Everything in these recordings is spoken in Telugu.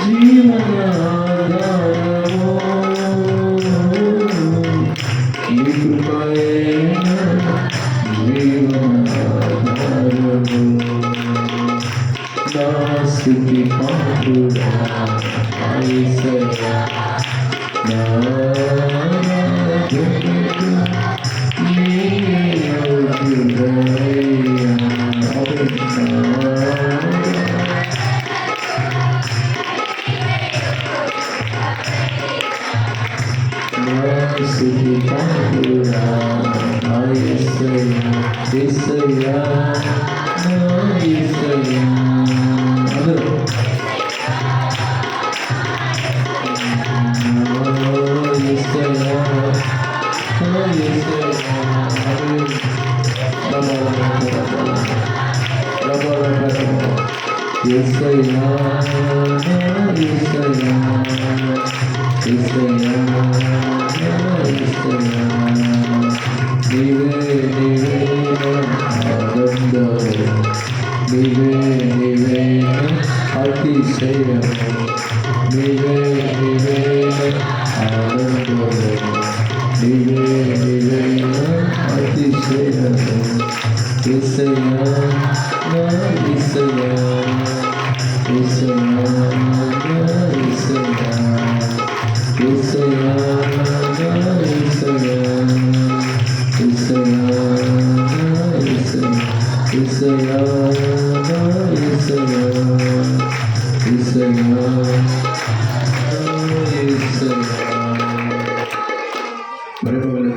జీవనాధారము నీ కృపయే జీవనాధారము నా స్తుతి పాత్రుడా యేసయ్యా నా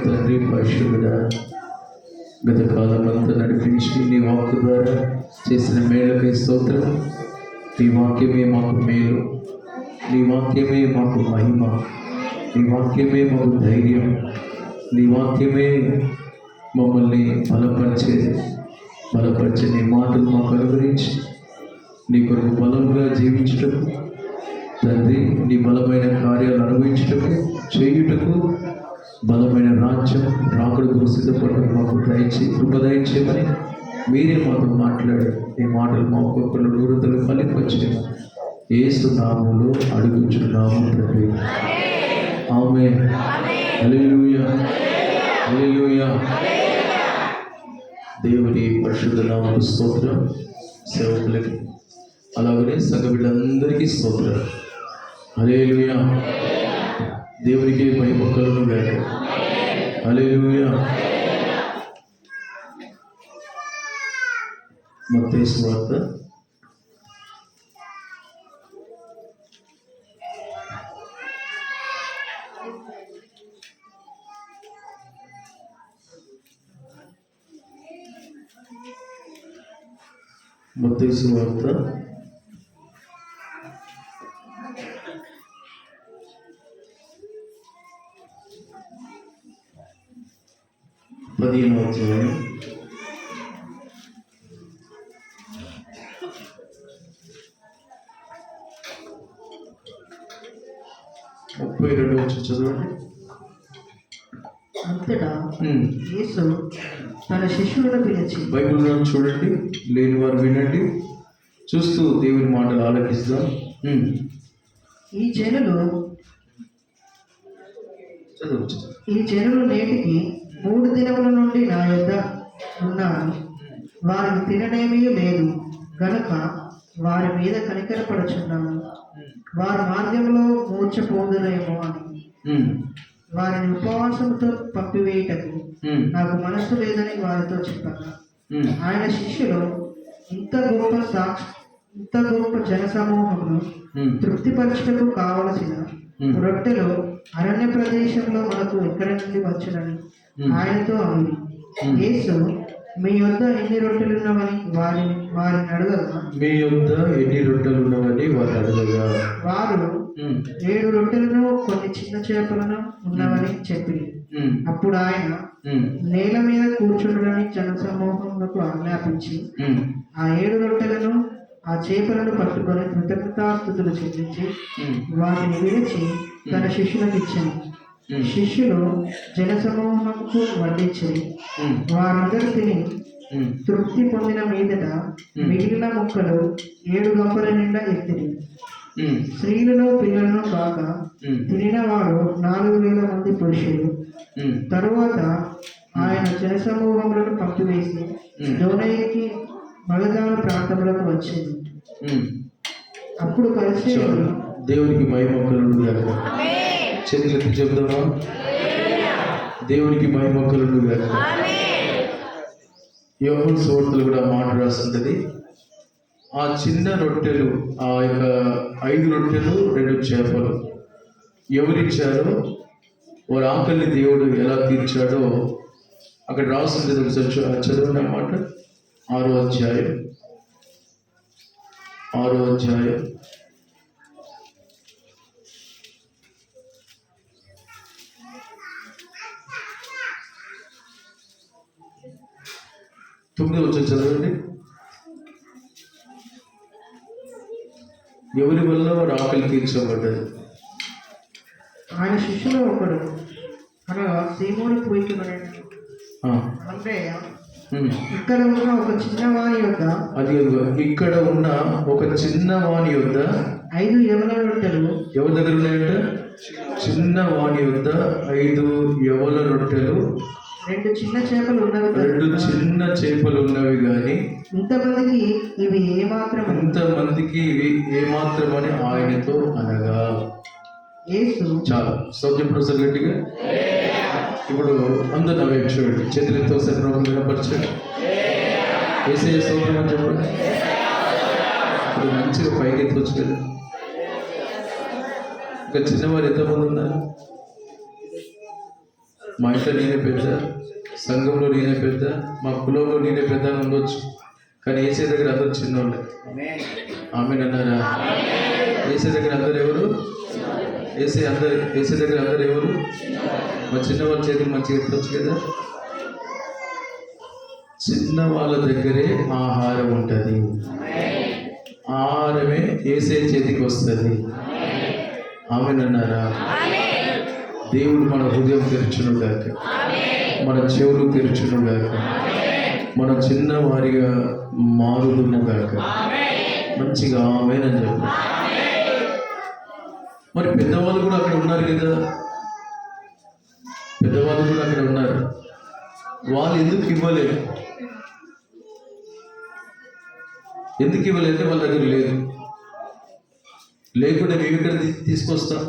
తండ్రి పరిశుద్ధుడా, గత కాలమంతా నడిపించి నీ వాక్కు ద్వారా చేసిన మేలుకై స్తోత్రం. నీ వాక్యమే మాకు మేలు, నీ వాక్యమే మాకు మహిమ, నీ వాక్యమే మాకు ధైర్యం, నీ వాక్యమే మమ్మల్ని బలపరిచే నీ మాటలు మాకు అనుగ్రహించి నీ కొరకు బలంగా జీవించుటకు తండ్రి, నీ బలమైన కార్యాలు అనుభవించుటకు చేయుటకు బలమైన రాజ్యం రాకుడు సిద్ధపడటం మాకు కృపదయించేమని మీరే మాతో మాట్లాడారు. ఈ మాటలు మా ఒక్కొక్కరు దూరతలు ఫలింపచ్చే యేసు నామములో అడుగుచున్నాము తండ్రి, ఆమేన్. హల్లెలూయా, హల్లెలూయా. దేవుని పరిశుద్ధ నామముకు స్తోత్రం. సేవకులకి అలాగనే సంఘ బిడ్డలందరికీ స్తోత్రం. హల్లెలూయా. దేవునికి మహిమ కలుగును గాక. హల్లెలూయా. మత్తయి సువార్త 15వ అధ్యాయం 32వ వచనం చదవండి. అంతటా యేసు తన శిష్యులను పిలిచి, బైబిల్లో చూడండి, లేని వారు వినండి, చూస్తూ దేవుని మాటలు ఆలకిస్తాం. ఈ జనులు నేటికి 3 దినముల నుండి నా యొద్ద ఉన్నారు, వారికి తిననేమీ లేదు గనుక వారి మీద కనికరపడుచున్నాను. వారి మార్గంలో మూర్ఛపోదురేమో అని వారిని ఉపవాసంతో పంపివేయటకు నాకు మనస్సు లేదని వారితో చెప్పాను. ఆయన శిష్యులు ఇంత గొప్ప జనసమూహమును తృప్తిపరచుటకు కావలసిన రొట్టెలు అరణ్య ప్రదేశంలో మనకు ఎక్కడి నుండి వచ్చునని ఆయనతో అంది. యేసు, మీ యొద్ద ఎన్ని రొట్టెలున్నవని వారిని అడగగా, మీ యొద్ద ఎన్ని రొట్టెలున్నవని వారిని అడగగా, వారు 7 రొట్టెలను కొన్ని చిన్న చేపలను ఉన్నవని చెప్పి, అప్పుడు ఆయన నేల మీద కూర్చుండని జనసమూహములకు ఆజ్ఞాపించి ఆ 7 రొట్టెలను ఆ చేపలను పట్టుకొని కృతజ్ఞతాస్తుతులు చెల్లించి వాటిని విరిచి తన శిష్యులకు ఇచ్చాను. శిష్యులు జనసమూహముకు వడ్డించి వారందరూ తిని తృప్తి పొందిన మీదట మిగిలిన ముక్కలు 7 గంపల నిండా ఎత్తిరి. స్త్రీలను పిల్లలను కాక తినిన వారు 4,000 మంది పురుషులు. తరువాత ఆయన జనసమూహములను పంపివేసి దోనయికి మగదాన ప్రాంతములకు వచ్చింది. అప్పుడు పరిచయులు దేవునికి మహిమ కలుగును గాక. చేతులెత్తి చెబుదామా? దేవునికి మహిమ కలుగును గాక. యోహాను సువార్తలో కూడా మాట రాస్తుంటది. ఆ చిన్న రొట్టెలు, ఆ యొక్క 5 రొట్టెలు 2 చేపలు ఎవరిచ్చారో వారి ఆకలిని దేవుడు ఎలా తీర్చాడో అక్కడ రాస్తుంటది. ఒకసారి చదవండి అన్నమాట. 6వ అధ్యాయం 9వ వచనం చదవండి. ఎవరి వల్ల వాడు ఆకలి తీర్చబడ్డది? ఆయన శిష్యులో ఒకడు అనగా సీమోను పూయికుమనే అండ్రేయ ఇక్కడ ఉన్న ఒక చిన్నవాని యొద్ద ఇక్కడ ఉన్న ఒక చిన్నవాని యొద్ద 5 యవల రొట్టెలు. ఎవరి దగ్గర ఉన్నాయంట? చిన్నవాని యొద్ద 5 యవల రొట్టెలు 2 చిన్న చేపలు ఉన్నవి. 2 చిన్న చేపలు ఉన్నవి కానీ ఇంతమందికి ఇవి ఏమాత్రమని ఆయనతో అనగా యేసు. చాలా సౌజన్య ప్రసాద్ గట్టిగా. ఇప్పుడు అందరు నవ్వే చూడండి. చేతులతో ఒకసారి ప్రభువుని వినపరచండి. యేసయ్య స్తోత్రం అని చెప్పండి. ఇప్పుడు మంచిగా పైకి ఎత్తవచ్చు కదా. ఇంకా చిన్నవారు ఎంతమంది ఉన్నారు? మా ఇంట్లో నేనే పెద్ద, సంఘంలో నేనే పెద్ద, మా కులంలో నేనే పెద్ద ఉండొచ్చు. కానీ యేసయ్య దగ్గర అందరూ చిన్నవాళ్ళే. ఆమేనన్నారా? యేసయ్య దగ్గర అందరు ఎవరు? యేసయ్య దగ్గర అందరు ఎవరు? మా చిన్నవాళ్ళ చేతులు మంచిగా ఎత్తవచ్చు కదా. చిన్న వాళ్ళ దగ్గరే ఆహారం ఉంటుంది. ఆహారమే యేసయ్య చేతికి వస్తుంది. ఆమేనన్నారా? దేవుడు మన హృదయం తెరచును గాక, మన చెవులు తెరచును గాక, మన చిన్నవారిగా మారుదును గాక. మంచిగా ఆమేనని చెప్పు. మరి పెద్దవాళ్ళు కూడా అక్కడ ఉన్నారు కదా. పెద్దవాళ్ళు కూడా అక్కడ ఉన్నారు. వాళ్ళు ఎందుకు ఇవ్వలేదు? వాళ్ళ దగ్గర లేదు. లేకుండా మేము ఇక్కడ తీసుకొస్తాం.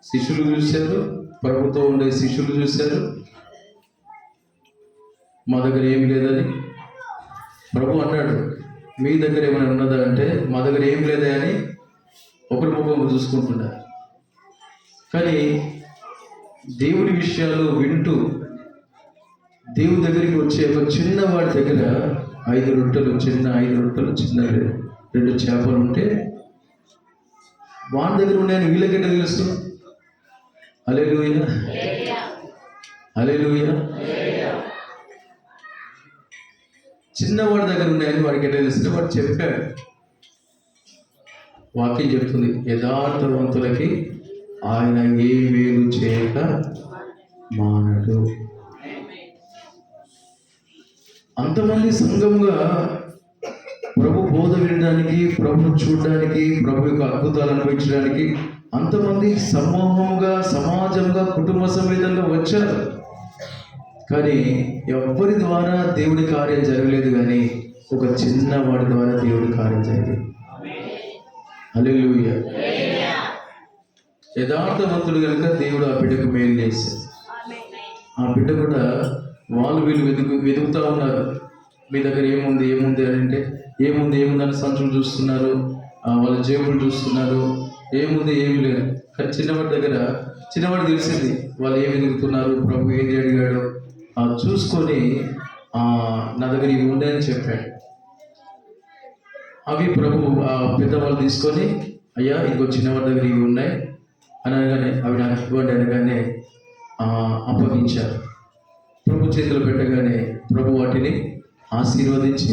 శిష్యులు చూశారు, ప్రభుత్వం ఉండే శిష్యులు చూశారు, మా దగ్గర ఏమి లేదని. ప్రభు అన్నాడు, మీ దగ్గర ఏమైనా ఉన్నదా అంటే మా దగ్గర ఏం లేదా అని ఒకరి ముఖం చూసుకుంటున్నారు. కానీ దేవుడి విషయాలు వింటూ దేవుడి దగ్గరికి వచ్చే ఒక చిన్నవాడి దగ్గర 5 రొట్టెలు, చిన్న 2 చేపలు ఉంటే వాడి దగ్గర ఉన్నాయని వీళ్ళకెట్ట తెలుసు? హల్లెలూయా, హల్లెలూయా. చిన్నవాడి దగ్గర ఉన్నాయని వాడికి ఎట్లా తెలుసు? వాడు చెప్పాడు. వాక్యం చెప్తుంది, యథార్థవంతులకి ఆయన ఏ మేలు చేయక మానడు. అంతమంది సంఘంగా ప్రభు బోధ వినడానికి, ప్రభును చూడడానికి, ప్రభు యొక్క అద్భుతాలు అనుభవించడానికి అంతమంది సమూహంగా, సమాజంగా, కుటుంబ సమేతంగా వచ్చారు. కానీ ఎవరి ద్వారా దేవుడి కార్యం జరగలేదు. కానీ ఒక చిన్నవాడి ద్వారా దేవుడి కార్యం జరిగింది. హల్లెలూయా. యథార్థవంతుడు కనుక దేవుడు ఆ బిడ్డకు మేలు చేశాడు. ఆ బిడ్డ కూడా వీళ్ళు వెతుకుతూ ఉన్నారు. మీ దగ్గర ఏముంది అని అంటే ఏముంది అని సంచులు చూస్తున్నారు, వాళ్ళ జేబులు చూస్తున్నారు. ఏముంది, ఏమి లేదు. కానీ చిన్నవాడు తెలిసింది వాళ్ళు ఏమి వెతుకుతున్నారు, ప్రభు ఏది అడిగాడో చూసుకొని నా దగ్గర ఇవి ఉన్నాయని చెప్పాడు. అవి ప్రభు పెద్దవాళ్ళు తీసుకొని, అయ్యా ఇంకో చిన్నవాడి దగ్గర ఇవి ఉన్నాయి అని అనగానే అవి నాకు ఇవ్వండి అనగానే అప్పగించారు. ప్రభు చేతులు పెట్టగానే ప్రభు వాటిని ఆశీర్వదించి,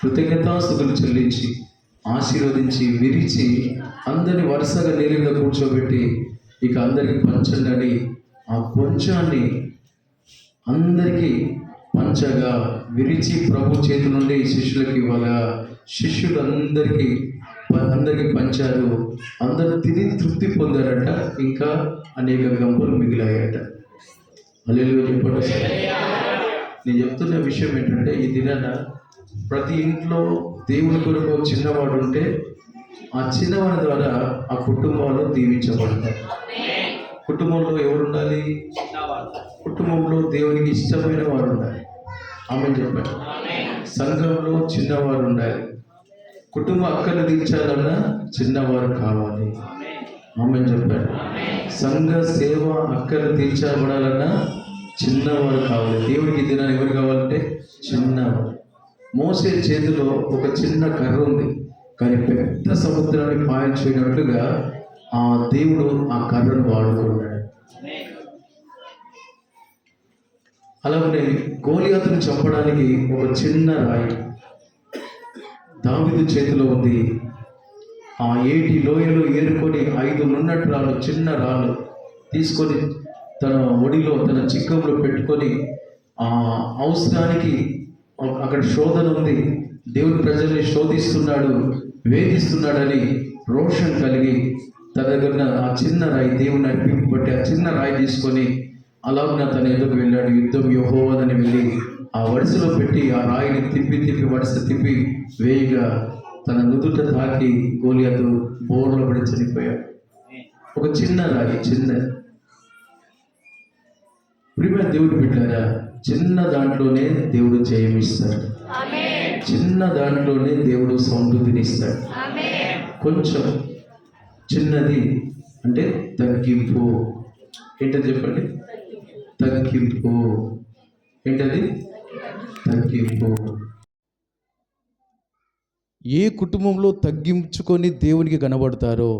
కృతజ్ఞతాస్తుతులు చెల్లించి, ఆశీర్వదించి, విరిచి అందరిని వరుసగా నేల మీద కూర్చోబెట్టి ఇక అందరికీ పంచండి అని ఆ కొంచాన్ని అందరికీ పంచగా విరిచి ప్రభు చేతి నుండి శిష్యులకు ఇవ్వగా శిష్యులందరికీ అందరికి పంచారు. అందరూ తిని తృప్తి పొందారట. ఇంకా అనేక గంపలు మిగిలాయట. హల్లెలూయా చెప్పండి. నేను చెప్తున్న విషయం ఏంటంటే, ఈ దినాన ప్రతి ఇంట్లో దేవుని కొరకు ఒక చిన్నవాడు ఉంటే ఆ చిన్నవాడి ద్వారా ఆ కుటుంబాలు దీవించబడతాయి. కుటుంబంలో ఎవరు ఉండాలి? కుటుంబంలో దేవునికి ఇష్టమైన వారు ఉండాలి. ఆమె చెప్పండి. సంఘంలో చిన్నవారు ఉండాలి. కుటుంబ అక్కలు తీర్చాలన్నా చిన్నవారు కావాలి. ఆమె చెప్పండి. సంఘ సేవ అక్కలు తీర్చబడాలన్నా చిన్నవారు కావాలి. దేవునికి దినాన్ని ఎవరు కావాలంటే చిన్నవారు. మోసే చేతిలో ఒక చిన్న కర్ర ఉంది, కానీ పెద్ద సముద్రాన్ని పాయం చేయనట్లుగా ఆ దేవుడు ఆ కర్రను వాడుకున్నాడు. అలాగే గోలియాతును చంపడానికి ఒక చిన్న రాయి దావీదు చేతిలో ఉంది. ఆ ఏటి లోయలో ఏరుకొని 5 నున్నటి రాళ్ళు, చిన్న రాళ్ళు తీసుకొని తన ఒడిలో, తన చిక్కంలో పెట్టుకొని ఆ అవసరానికి అక్కడ శోధన ఉంది, దేవుని ప్రజల్ని శోధిస్తున్నాడు, వేధిస్తున్నాడని రోషం కలిగి తన దగ్గర ఆ చిన్న రాయి, దేవుని నడిపింపు బట్టి ఆ చిన్న రాయి తీసుకొని అలాగున తన ఎదురు వెళ్ళాడు. యుద్ధం యెహోవాదని వెళ్ళి ఆ వడిసెలో పెట్టి ఆ రాయిని తిప్పి వడిసె తిప్పి వేయిగా తన నుదుట తాకి గోలియాతు బోర్లో పడి చనిపోయాడు. ఒక చిన్న రాయి, చిన్న ప్రియమైన దేవుడు బిడ్డారా, చిన్న దాంట్లోనే దేవుడు జయమిస్తాడు. చిన్న దాంట్లోనే దేవుడు సమృద్ధినిస్తాడు. కొంచెం చిన్నది అంటే తగ్గింపు. ఏంటది చెప్పండి? తగ్గింపు. ఏంటది? తగ్గింపు. ఏ కుటుంబంలో తగ్గించుకొని దేవునికి కనబడతారో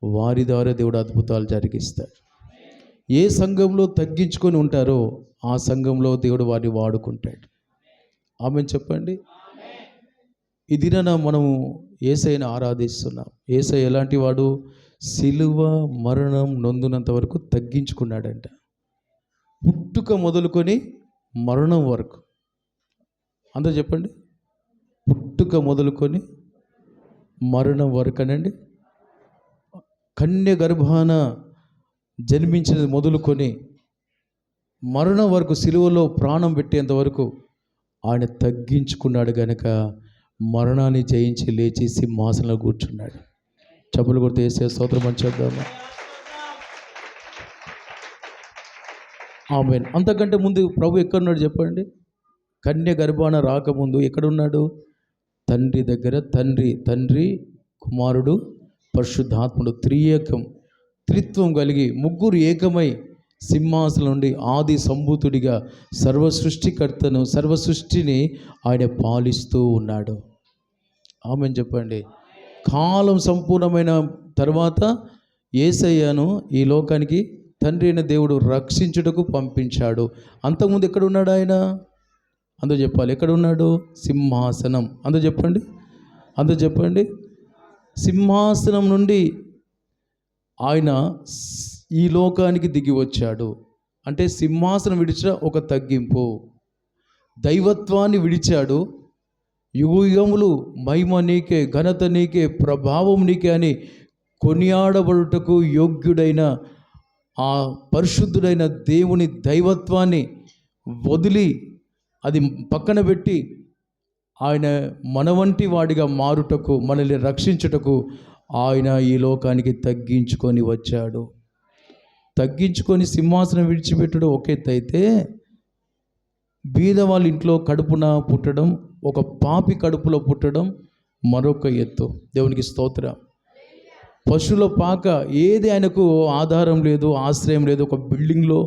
వారి ద్వారా దేవుడు అద్భుతాలు జరిగిస్తాడు. ఏ సంఘంలో తగ్గించుకొని ఉంటారో ఆ సంఘంలో దేవుడు వారిని వాడుకుంటాడు. ఆమె చెప్పండి. ఈ దినాన మనము యేసయ్యను ఆరాధిస్తున్నాం. యేసయ్య ఎలాంటి వాడు? సిలువ మరణం నొందినంత వరకు తగ్గించుకున్నాడంట. పుట్టుక మొదలుకొని మరణం వరకు. అందరూ చెప్పండి. పుట్టుక మొదలుకొని మరణం వరకు అనండి. కన్య గర్భాన జన్మించినది మొదలుకొని మరణం వరకు, సిలువలో ప్రాణం పెట్టేంత వరకు ఆయన తగ్గించుకున్నాడు గనక మరణాన్ని జయించి లేచి సింహాసనంలో కూర్చున్నాడు. చప్పులు కొడితే యేసయ్య స్తోత్రం అని చెప్దామా? ఆమేన్. అంతకంటే ముందు ప్రభు ఎక్కడున్నాడు చెప్పండి? కన్య గర్భాన రాకముందు ఎక్కడున్నాడు? తండ్రి దగ్గర. తండ్రి కుమారుడు పరిశుద్ధాత్ముడు త్రియేకం, త్రిత్వం కలిగి ముగ్గురు ఏకమై సింహాసనం నుండి ఆది సంభూతుడిగా సర్వసృష్టికర్తను, సర్వసృష్టిని ఆయన పాలిస్తూ ఉన్నాడు. ఆమేన్ చెప్పండి. కాలం సంపూర్ణమైన తర్వాత యేసయ్యను ఈ లోకానికి తండ్రి అయిన దేవుడు రక్షించుటకు పంపించాడు. అంతకుముందు ఎక్కడున్నాడు ఆయన? అందరూ చెప్పాలి. ఎక్కడున్నాడు? సింహాసనం. అందరూ చెప్పండి. అందరూ చెప్పండి. సింహాసనం నుండి ఆయన ఈ లోకానికి దిగి వచ్చాడు. అంటే సింహాసనం విడిచిన ఒక తగ్గింపు. దైవత్వాన్ని విడిచాడు. యుగములు మహిమ నీకే, ఘనత నీకే, ప్రభావం నీకే అని కొనియాడబడుటకు యోగ్యుడైన ఆ పరిశుద్ధుడైన దేవుని దైవత్వాన్ని వదిలి అది పక్కన పెట్టి ఆయన మన వంటి వాడిగా మారుటకు, మనల్ని రక్షించుటకు ఆయన ఈ లోకానికి తగ్గించుకొని వచ్చాడు. తగ్గించుకొని సింహాసనం విడిచిపెట్టడం ఒక ఎత్తు అయితే, బీద వాళ్ళ ఇంట్లో కడుపున పుట్టడం, ఒక పాపి కడుపులో పుట్టడం మరొక ఎత్తు. దేవునికి స్తోత్రం. పశువుల పాక, ఏది ఆయనకు ఆధారం లేదు, ఆశ్రయం లేదు. ఒక బిల్డింగ్లో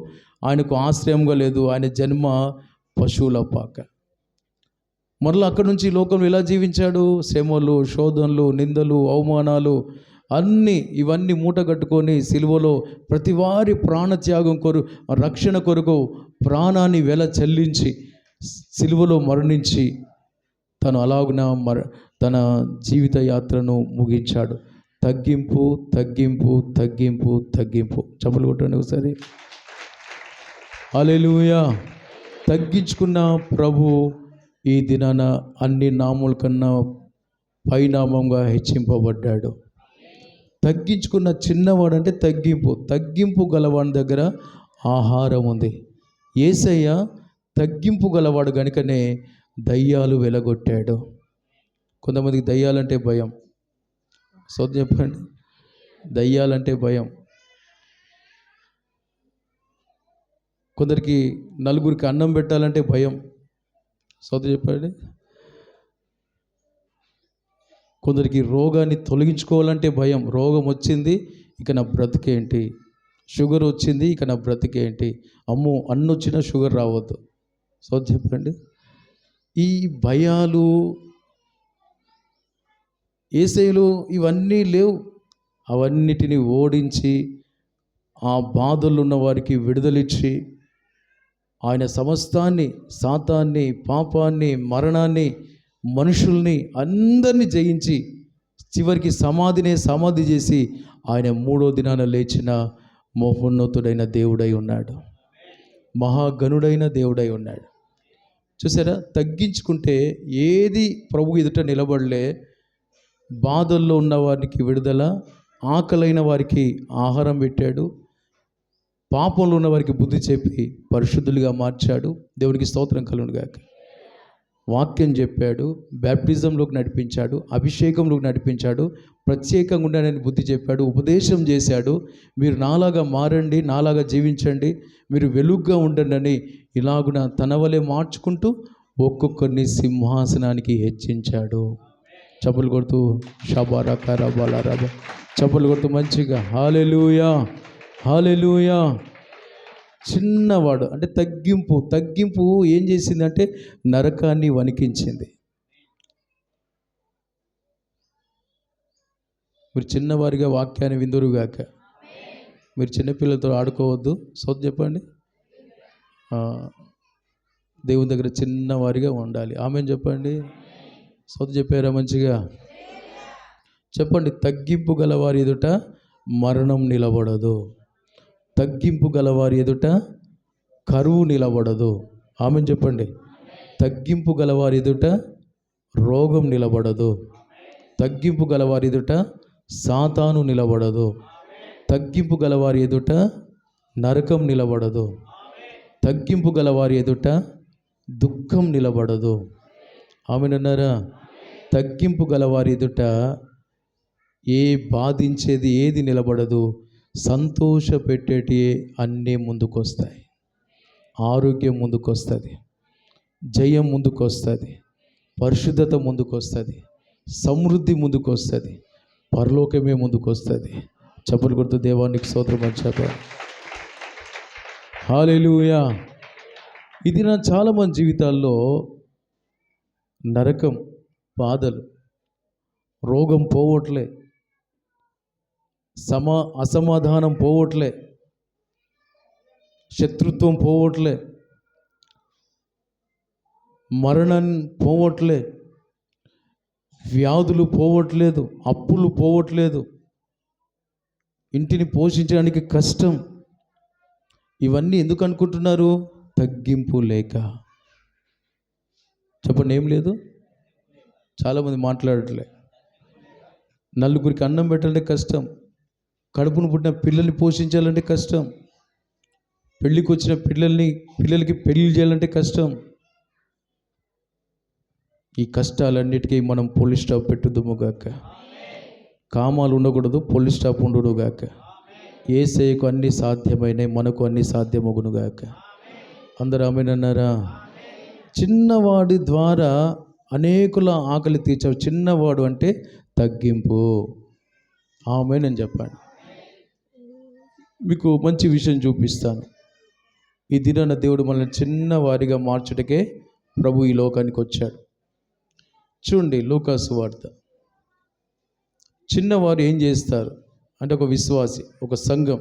ఆయనకు ఆశ్రయంగా లేదు. ఆయన జన్మ పశువుల పాక. మరలా అక్కడి నుంచి లోకంలో ఎలా జీవించాడు? శ్రమలు, శోధనలు, నిందలు, అవమానాలు ఇవన్నీ మూట కట్టుకొని సిలువలో ప్రతి వారి ప్రాణత్యాగం రక్షణ కొరకు ప్రాణాన్ని వెల చెల్లించి సిలువలో మరణించి తను అలాగున తన జీవిత యాత్రను ముగించాడు. తగ్గింపు, తగ్గింపు, తగ్గింపు, తగ్గింపు. చప్పలు కొట్టండి ఒకసారి. హల్లెలూయా. తగ్గించుకున్న ప్రభు ఈ దినాన అన్ని నామముల కన్నా పరిణామంగా హెచ్చింపబడ్డాడు. తగ్గించుకున్న చిన్నవాడు అంటే తగ్గింపు గలవాడి దగ్గర ఆహారం ఉంది. యేసయ్య తగ్గింపు గలవాడు కనుకనే దయ్యాలు వెలగొట్టాడు. కొంతమందికి దయ్యాలంటే భయం. సోద చెప్పండి, దయ్యాలంటే భయం. కొందరికి నలుగురికి అన్నం పెట్టాలంటే భయం. సోద చెప్పండి. కొందరికి రోగాన్ని తొలగించుకోవాలంటే భయం. రోగం వచ్చింది, ఇక నా బ్రతికేంటి? షుగర్ వచ్చింది, ఇక నా బ్రతికేంటి? అమ్మో, అన్ని వచ్చినా షుగర్ రావద్దు. సో చెప్పండి. ఈ భయాలు, యేసయ్యలో ఇవన్నీ లేవు. అవన్నిటిని ఓడించి ఆ బాధల్లో ఉన్న వారికి విడుదలిచ్చి ఆయన సమస్తాన్ని, సాతాన్ని, పాపాన్ని, మరణాన్ని, మనుషుల్ని అందరినీ జయించి చివరికి సమాధి చేసి ఆయన 3వ దినాన లేచిన మహోన్నతుడైన దేవుడై ఉన్నాడు. మహాగణుడైన దేవుడై ఉన్నాడు. చూసారా, తగ్గించుకుంటే ఏది ప్రభు ఎదుట నిలబడలే. బాధల్లో ఉన్న వారికి విడుదల, ఆకలైన వారికి ఆహారం పెట్టాడు, పాపంలో ఉన్న వారికి బుద్ధి చెప్పి పరిశుద్ధులుగా మార్చాడు. దేవునికి స్తోత్రం కలుగును గాక. వాక్యం చెప్పాడు, బ్యాప్టిజంలోకి నడిపించాడు, అభిషేకంలోకి నడిపించాడు, ప్రత్యేకంగా ఉండాలని బుద్ధి చెప్పాడు, ఉపదేశం చేశాడు. మీరు నాలాగా మారండి, నాలాగా జీవించండి, మీరు వెలుగ్గా ఉండండి అని ఇలాగున తన వలె మార్చుకుంటూ ఒక్కొక్కరిని సింహాసనానికి హెచ్చించాడు. చప్పులు కొడుతూ షబారా కరాబాలా రాబా, చప్పులు కొడుతూ మంచిగా హల్లెలూయా హల్లెలూయా. చిన్నవాడు అంటే తగ్గింపు ఏం చేసిందంటే నరకాన్ని వణికించింది. మీరు చిన్నవారిగా వాక్యాన్ని విందురుగాక. మీరు చిన్నపిల్లలతో ఆడుకోవద్దు. సోద చెప్పండి. దేవుని దగ్గర చిన్నవారిగా ఉండాలి. ఆమెను చెప్పండి. సోద చెప్పారా మంచిగా? చెప్పండి. తగ్గింపు గలవారి ఎదుట మరణం నిలబడదు. తగ్గింపు గలవారి ఎదుట కరువు నిలబడదు. ఆమెను చెప్పండి. తగ్గింపు గలవారి ఎదుట రోగం నిలబడదు. తగ్గింపు గలవారి ఎదుట సాతాను నిలబడదు. తగ్గింపు గలవారి ఎదుట నరకం నిలబడదు. తగ్గింపు గలవారి ఎదుట దుఃఖం నిలబడదు. ఆమెనన్నారా? తగ్గింపు గలవారి ఎదుట ఏ బాధించేది ఏది నిలబడదు. సంతోష పెట్టేటి అన్నీ ముందుకొస్తాయి. ఆరోగ్యం ముందుకొస్తుంది, జయం ముందుకొస్తుంది, పరిశుద్ధత ముందుకొస్తుంది, సమృద్ధి ముందుకొస్తుంది, పరలోకమే ముందుకొస్తుంది. చప్పలు కొడుతూ దేవానికి స్తోత్రం అని చెప్పాలి. హల్లెలూయా. ఇది నా చాలామంది జీవితాల్లో నరకం, బాధలు, రోగం పోవట్లే, అసమాధానం పోవట్లే, శత్రుత్వం పోవట్లే, మరణం పోవట్లే, వ్యాధులు పోవట్లేదు, అప్పులు పోవట్లేదు, ఇంటిని పోషించడానికి కష్టం. ఇవన్నీ ఎందుకు అనుకుంటున్నారు? తగ్గింపు లేక. చెప్పండి, ఏం లేదు? చాలామంది మాట్లాడట్లే. నలుగురికి అన్నం పెట్టాలంటే కష్టం, కడుపును పుట్టిన పిల్లల్ని పోషించాలంటే కష్టం, పెళ్ళికి వచ్చిన పిల్లలకి పెళ్లి చేయాలంటే కష్టం. ఈ కష్టాలన్నిటికీ మనం పోలీస్ స్టాప్ పెట్టుదుముగాక. కామాలు ఉండకూడదు, పోలీస్ స్టాప్ ఉండుగాక. యేసయ్యకు అన్ని సాధ్యమైనవి, మనకు అన్ని సాధ్యమగునుగాక. అందరూ ఆమేనన్నారా? చిన్నవాడి ద్వారా అనేకుల ఆకలి తీర్చావు. చిన్నవాడు అంటే తగ్గింపు. ఆమేనని చెప్పండి. మీకు మంచి విషయం చూపిస్తాను. ఈ దినాన దేవుడు మనల్ని చిన్నవారిగా మార్చుటకే ప్రభు ఈ లోకానికి వచ్చాడు. చూడండి, లూకాసు వార్త. చిన్నవారు ఏం చేస్తారు అంటే, ఒక విశ్వాసి, ఒక సంఘం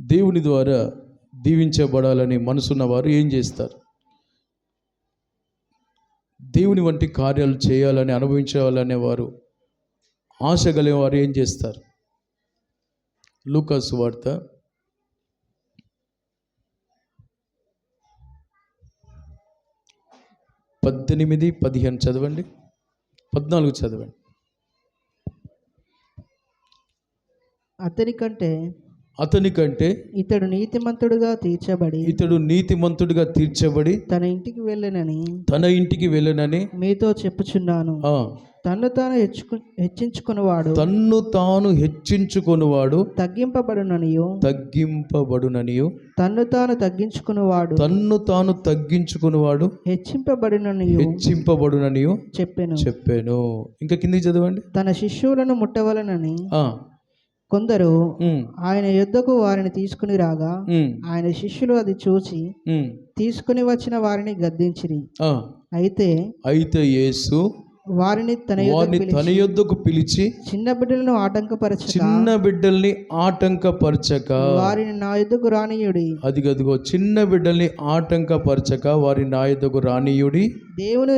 దేవుని ద్వారా దీవించబడాలని మనసున్నవారు ఏం చేస్తారు? దేవుని వంటి కార్యాలు చేయాలని, అనుభవించాలనే వారు, ఆశ కలిగేవారు ఏం చేస్తారు? లూకాసు వార్త 18-15 చదవండి. 14 చదవండి. అతని కంటే అతని కంటే ఇతడు నీతిమంతుడుగా తీర్చబడి తన ఇంటికి వెళ్ళనని మీతో చెప్పుచున్నాను. తన్ను తాను హెచ్చించుకొనువాడు తగ్గింపబడుననియు తన్ను తాను తగ్గించుకునేవాడు హెచ్చింపబడుననియు చెప్పాను. ఇంకా కిందికి చదవండి. తన శిష్యులను ముట్టవలనని కొందరు ఆయన యొద్దకు వారిని తీసుకుని రాగా ఆయన శిష్యులు అది చూచి తీసుకుని వచ్చిన వారిని గద్దించిరి. అయితే యేసు వారిని తన యొద్దకు పిలిచి చిన్న బిడ్డల్ని ఆటంకపరచక వారిని నా యొద్దకు రానియుడి. అదిగో చిన్న బిడ్డల్ని ఆటంకపరచక వారిని నా యొద్దకు రానియుడి. దేవుని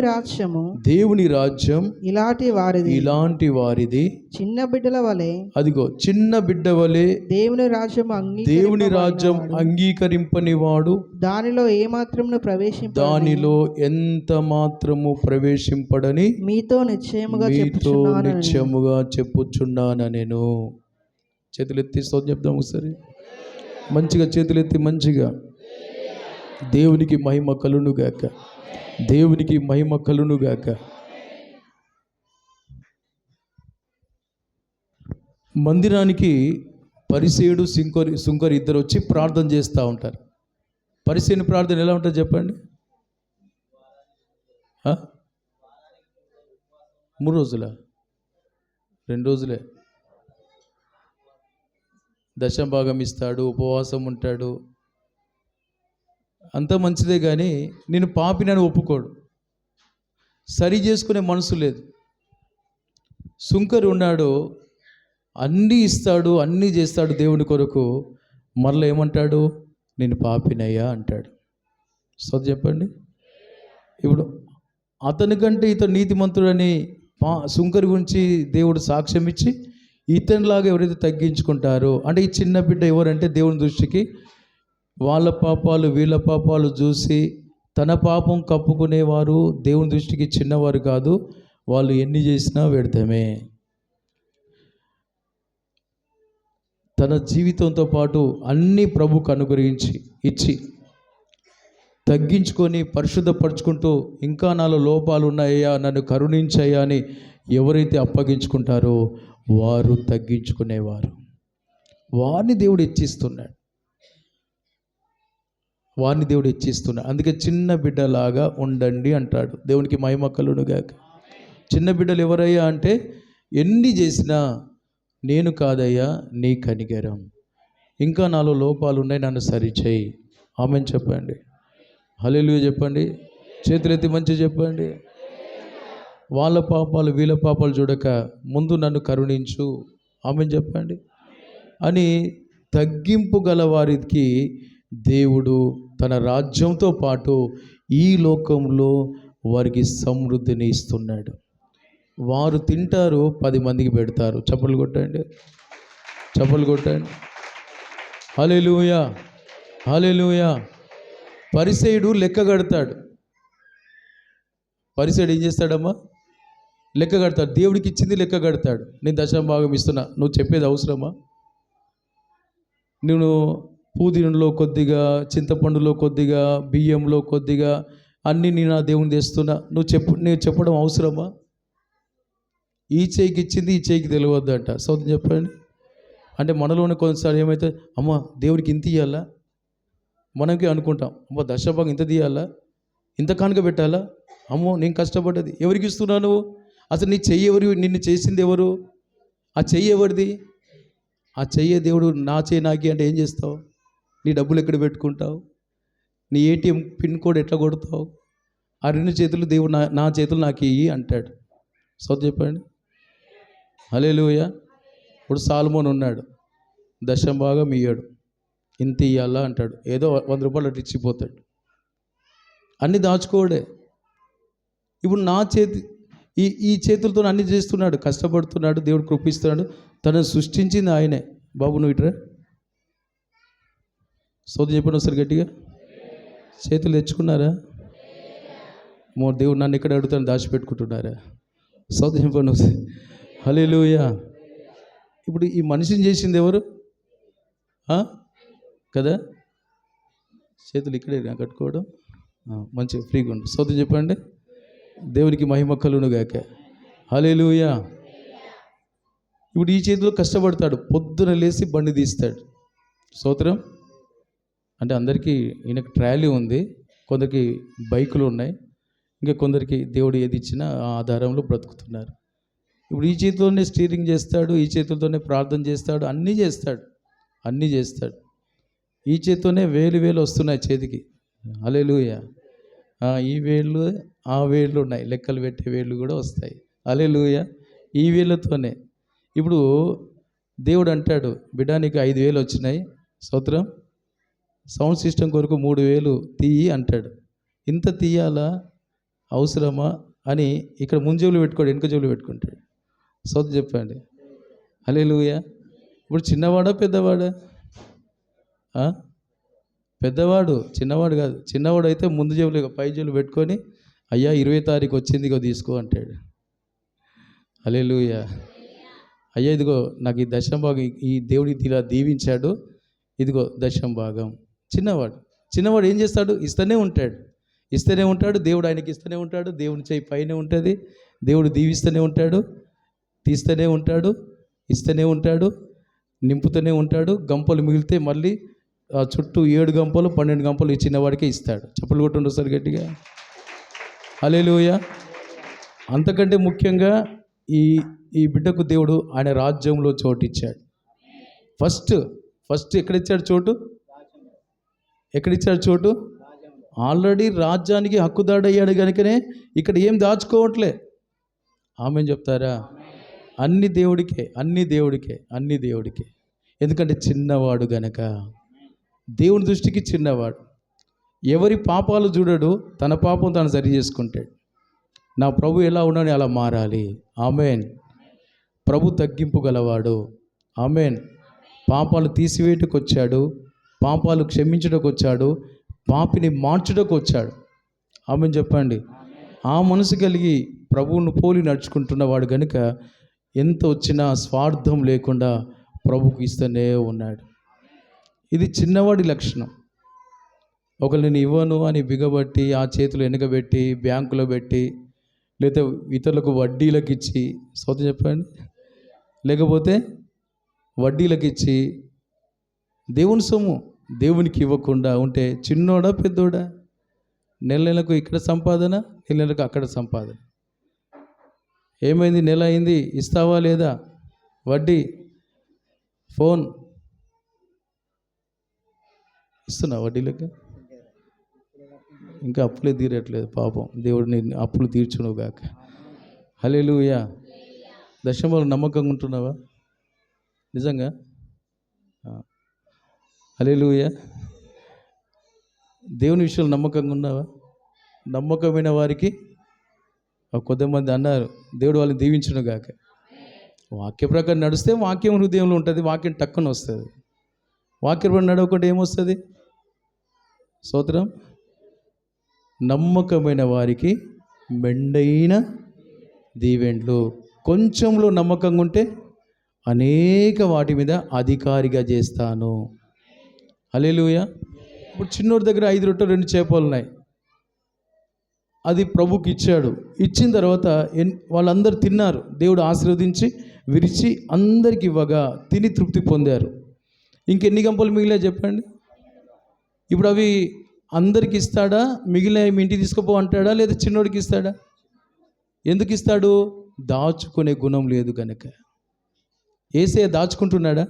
రాజ్యం ఇలాంటి వారిది. చిన్న బిడ్డల వలె అదిగో చిన్న బిడ్డ వలె దేవుని రాజ్యం అంగీకరింపని వాడు దానిలో ఎంత మాత్రము ప్రవేశింపడని మీతో నిశ్చయముగా చెప్పుచున్నాను నేను. చేతులెత్తి స్తోత్రం చెప్దాం ఒకసారి. మంచిగా చేతులెత్తి మంచిగా దేవునికి మహిమ కలుగునుగాక. దేవునికి మహిమ కలుగునుగాక. మందిరానికి పరిసేయుడు సుంకరి ఇద్దరు వచ్చి ప్రార్థన చేస్తూ ఉంటారు. పరిసేయుని ప్రార్థన ఎలా ఉంటుంది చెప్పండి. 3 రోజుల 2 రోజులే. దశంభాగం ఇస్తాడు, ఉపవాసం ఉంటాడు, అంత మంచిదే. కానీ నేను పాపినని ఒప్పుకోడు, సరి చేసుకునే మనసు లేదు. సుంకరు ఉన్నాడు, అన్నీ ఇస్తాడు, అన్నీ చేస్తాడు దేవుని కొరకు. మరలా ఏమంటాడు? నేను పాపినయ్యా అంటాడు. సో చెప్పండి. ఇప్పుడు అతనికంటే ఇతను నీతిమంతుడని సుంకరి గురించి దేవుడు సాక్ష్యం ఇచ్చి ఇతనిలాగా ఎవరైతే తగ్గించుకుంటారో, అంటే ఈ చిన్న బిడ్డ ఎవరంటే దేవుని దృష్టికి వాళ్ళ పాపాలు వీళ్ళ పాపాలు చూసి తన పాపం కప్పుకునేవారు దేవుని దృష్టికి చిన్నవారు కాదు. వాళ్ళు ఎన్ని చేసినా వ్యర్థమే. తన జీవితంతో పాటు అన్ని ప్రభుకు అనుగ్రహించి ఇచ్చి తగ్గించుకొని పరిశుద్ధపరచుకుంటూ ఇంకా నాలో లోపాలు ఉన్నాయా, నన్ను కరుణించయ్యా అని ఎవరైతే అప్పగించుకుంటారో వారు తగ్గించుకునేవారు. వారిని దేవుడు హెచ్చిస్తున్నాడు. అందుకే చిన్న బిడ్డలాగా ఉండండి అంటాడు. దేవునికి మహిమ కలుగునుగాక. చిన్న బిడ్డలు ఎవరయ్యా అంటే, ఎన్ని చేసినా నేను కాదయ్యా నీ కనికరం, ఇంకా నాలో లోపాలు ఉన్నాయి, నన్ను సరిచేయి. ఆమెన్ చెప్పండి. హల్లెలూయా చెప్పండి. చేతులెత్తి మంచి చెప్పండి. వాళ్ళ పాపాలు వీళ్ళ పాపాలు చూడక ముందు నన్ను కరుణించు. ఆమెన్ చెప్పండి. అని తగ్గింపు గల వారికి దేవుడు తన రాజ్యంతో పాటు ఈ లోకంలో వారికి సమృద్ధిని ఇస్తున్నాడు. వారు తింటారు, 10 మందికి పెడతారు. చప్పలు కొట్టండి. హల్లెలూయా, హల్లెలూయా. పరిసయ్యుడు లెక్క కడతాడు. పరిసయ్యుడు ఏం చేస్తాడమ్మా? లెక్క కడతాడు. దేవుడికి ఇచ్చింది లెక్క కడతాడు. నేను దశమభాగం ఇస్తున్నా, నువ్వు చెప్పేది అవసరమా? నేను పుదీనలో కొద్దిగా, చింతపండులో కొద్దిగా, బియ్యంలో కొద్దిగా అన్నీ నేను నా దేవుని తెస్తున్నా, నేను చెప్పడం అవసరమా? ఈ చేయికి ఇచ్చింది ఈ చేయికి తెలియవద్దంట. సౌతం చెప్పండి. అంటే మనలోనే కొన్నిసార్లు ఏమైతే, అమ్మ దేవుడికి ఇంత ఇవ్వాలా, మనకి అనుకుంటాం. అమ్మ దశభాగం ఇంత తీయాలా, ఇంత కానుక పెట్టాలా, అమ్మో నేను కష్టపడ్డది ఎవరికి ఇస్తున్నావు నువ్వు? అసలు నీ చెయ్యి ఎవరు? నిన్ను చేసింది ఎవరు? ఆ చెయ్యి ఎవరిది? ఆ చెయ్యే దేవుడు నా చెయ్యి నాకి అంటే ఏం చేస్తావు? నీ డబ్బులు ఎక్కడ పెట్టుకుంటావు? నీ ఏటీఎం పిన్ కోడ్ ఎట్లా కొడతావు? ఆ 2 చేతులు దేవుడు నా చేతులు నాకు ఇయ్యి అంటాడు. సౌత్ చెప్పండి. హల్లెలూయా. ఇప్పుడు సాల్మోన్ ఉన్నాడు, దశంభాగం ఇయ్యాడు, ఇంత ఇయ్యాలా అంటాడు. ఏదో 100 రూపాయలు అటు ఇచ్చిపోతాడు. అన్నీ దాచుకోవడే. ఇప్పుడు నా చేతి ఈ చేతులతో అన్ని చేస్తున్నాడు, కష్టపడుతున్నాడు, దేవుడు కృపిస్తున్నాడు. తనను సృష్టించింది ఆయనే. బాబు నువ్వు ఇట్రా, సోది చెప్పండి ఒకసారి గట్టిగా. చేతులు తెచ్చుకున్నారా? దేవుడు నన్ను ఎక్కడ అడుగుతాను దాచిపెట్టుకుంటున్నారా? స్తోత్రం చెప్పండి ఒకసారి. హల్లెలూయా. ఇప్పుడు ఈ మనిషిని చేసింది ఎవరు? కదా, చేతులు ఇక్కడే కట్టుకోవడం మంచిగా ఫ్రీగా ఉండు. స్తోత్రం చెప్పండి. దేవునికి మహిమ కలుగును గాక. హల్లెలూయా. ఇప్పుడు ఈ చేతిలో కష్టపడతాడు, పొద్దున లేచి బండి తీస్తాడు. స్తోత్రం. అంటే అందరికీ ఈయనకు ట్రాలీ ఉంది, కొందరికి బైకులు ఉన్నాయి, ఇంకా కొందరికి దేవుడు ఏది ఇచ్చినా ఆ ఆధారంలో బ్రతుకుతున్నారు. ఇప్పుడు ఈ చేతిలోనే స్టీరింగ్ చేస్తాడు, ఈ చేతులతోనే ప్రార్థన చేస్తాడు, అన్నీ చేస్తాడు. ఈ చేతితోనే వేలు వస్తున్నాయి చేతికి. హల్లెలూయా. ఈ వేళ్ళు ఆ వేళ్ళు ఉన్నాయి, లెక్కలు పెట్టే వేళ్ళు కూడా వస్తాయి. హల్లెలూయా. ఈ వేళ్ళతోనే ఇప్పుడు దేవుడు అంటాడు, బిడ్డ నీకు 5,000 వచ్చినాయి, స్తోత్రం, సౌండ్ సిస్టమ్ కొరకు 3,000 తీయి అంటాడు. ఇంత తీయాలా, అవసరమా అని ఇక్కడ ముందు జేబులు పెట్టుకోడు, వెనుక జేబులు పెట్టుకుంటాడు. స్తోత్రం చెప్పండి. హల్లెలూయా. ఇప్పుడు చిన్నవాడా పెద్దవాడా? పెద్దవాడు, చిన్నవాడు కాదు. చిన్నవాడు అయితే ముందు జేబులు పై జేబులు పెట్టుకొని, అయ్యా 20 తారీఖు వచ్చింది, ఇగో తీసుకో అంటాడు. హల్లెలూయా. అయ్యా ఇదిగో నాకు ఈ దశంభాగం ఈ దేవుడికి ఇలా దీవించాడు, ఇదిగో దశంభాగం. చిన్నవాడు ఏం చేస్తాడు? ఇస్తూనే ఉంటాడు. దేవుడు ఆయనకి ఇస్తూనే ఉంటాడు. దేవుని చేయి పైన ఉంటుంది. దేవుడు దీవిస్తూనే ఉంటాడు, తీస్తూనే ఉంటాడు, ఇస్తూనే ఉంటాడు, నింపుతూనే ఉంటాడు. గంపలు మిగిలితే మళ్ళీ చుట్టూ 7 గంపలు 12 గంపలు ఈ చిన్నవాడికే ఇస్తాడు. చప్పలు కొట్టుండు సార్ గట్టిగా. హల్లెలూయా. అంతకంటే ముఖ్యంగా ఈ బిడ్డకు దేవుడు ఆయన రాజ్యంలో చోటు ఇచ్చాడు. ఫస్ట్ ఎక్కడిచ్చాడు చోటు? ఆల్రెడీ రాజ్యానికి హక్కుదాడయ్యాడు కనుకనే ఇక్కడ ఏం దాచుకోవట్లే. ఆమెన్ చెప్తారా? అన్ని దేవుడికే. ఎందుకంటే చిన్నవాడు గనక, దేవుని దృష్టికి చిన్నవాడు. ఎవరి పాపాలు చూడడు, తన పాపం తాను సరి చేసుకుంటాడు. నా ప్రభు ఎలా ఉన్నాడో అలా మారాలి. ఆమెన్. ప్రభు తగ్గింపు గలవాడు. ఆమెన్. పాపాలు తీసివేయటకు వచ్చాడు, పాపాలు క్షమించడానికి వచ్చాడు, పాపిని మార్చుటకు వచ్చాడు. ఆమెన్ చెప్పండి. ఆ మనసు కలిగి ప్రభువును పోలి నడుచుకుంటున్నవాడు గనుక ఎంత వచ్చినా స్వార్థం లేకుండా ప్రభుకు ఇస్తూనే ఉన్నాడు. ఇది చిన్నవాడి లక్షణం. ఒకళ్ళు నేను ఇవ్వను అని బిగబట్టి ఆ చేతులు వెనకబెట్టి బ్యాంకులో పెట్టి, లేకపోతే ఇతరులకు వడ్డీలకు ఇచ్చి, స్తోత్రం చెప్పండి, లేకపోతే వడ్డీలకు ఇచ్చి దేవుని సొమ్ము దేవునికి ఇవ్వకుండా ఉంటే చిన్నోడా పెద్దోడా? నెలకు ఇక్కడ సంపాదన, నెలకు అక్కడ సంపాదన. ఏమైంది? నెల అయింది, ఇస్తావా లేదా? వడ్డీ, ఫోన్ ఇస్తున్నా వడ్డీలకి. ఇంకా అప్పులే తీరట్లేదు పాపం. దేవుడిని అప్పులు తీర్చును గాక. హల్లెలూయా. దశంభాగం నమ్మకంగా ఉంటున్నావా నిజంగా? హల్లెలూయా. దేవుని విషయంలో నమ్మకంగా ఉన్నావా? నమ్మకమైన వారికి కొంతమంది అన్నారు, దేవుడు వాళ్ళని దీవించును గాక. వాక్య ప్రకారం నడిస్తే వాక్యం హృదయంలో ఉంటుంది, వాక్యం టక్కున వస్తుంది. వాక్యం నడవకుండా ఏమొస్తుంది? స్తోత్రం. నమ్మకమైన వారికి మెండైన దీవెండ్లు. కొంచెంలో నమ్మకంగా ఉంటే అనేక వాటి మీద అధికారిగా చేస్తాను. హల్లెలూయా. ఇప్పుడు చిన్నోడి దగ్గర 5 రొట్టెలు 2 చేపలు ఉన్నాయి. అది ప్రభుకి ఇచ్చాడు. ఇచ్చిన తర్వాత వాళ్ళందరూ తిన్నారు. దేవుడు ఆశీర్వదించి విరిచి అందరికి ఇవ్వగా తిని తృప్తి పొందారు. ఇంకెన్ని గంపలు మిగిలాయి చెప్పండి? ఇప్పుడు అవి అందరికి ఇస్తాడా? మిగిలిన మీ ఇంటికి తీసుకుపో అంటాడా? లేదా చిన్నోడికి ఇస్తాడా? ఎందుకు ఇస్తాడు? దాచుకునే గుణం లేదు కనుక. యేసయ్య దాచుకుంటున్నాడా?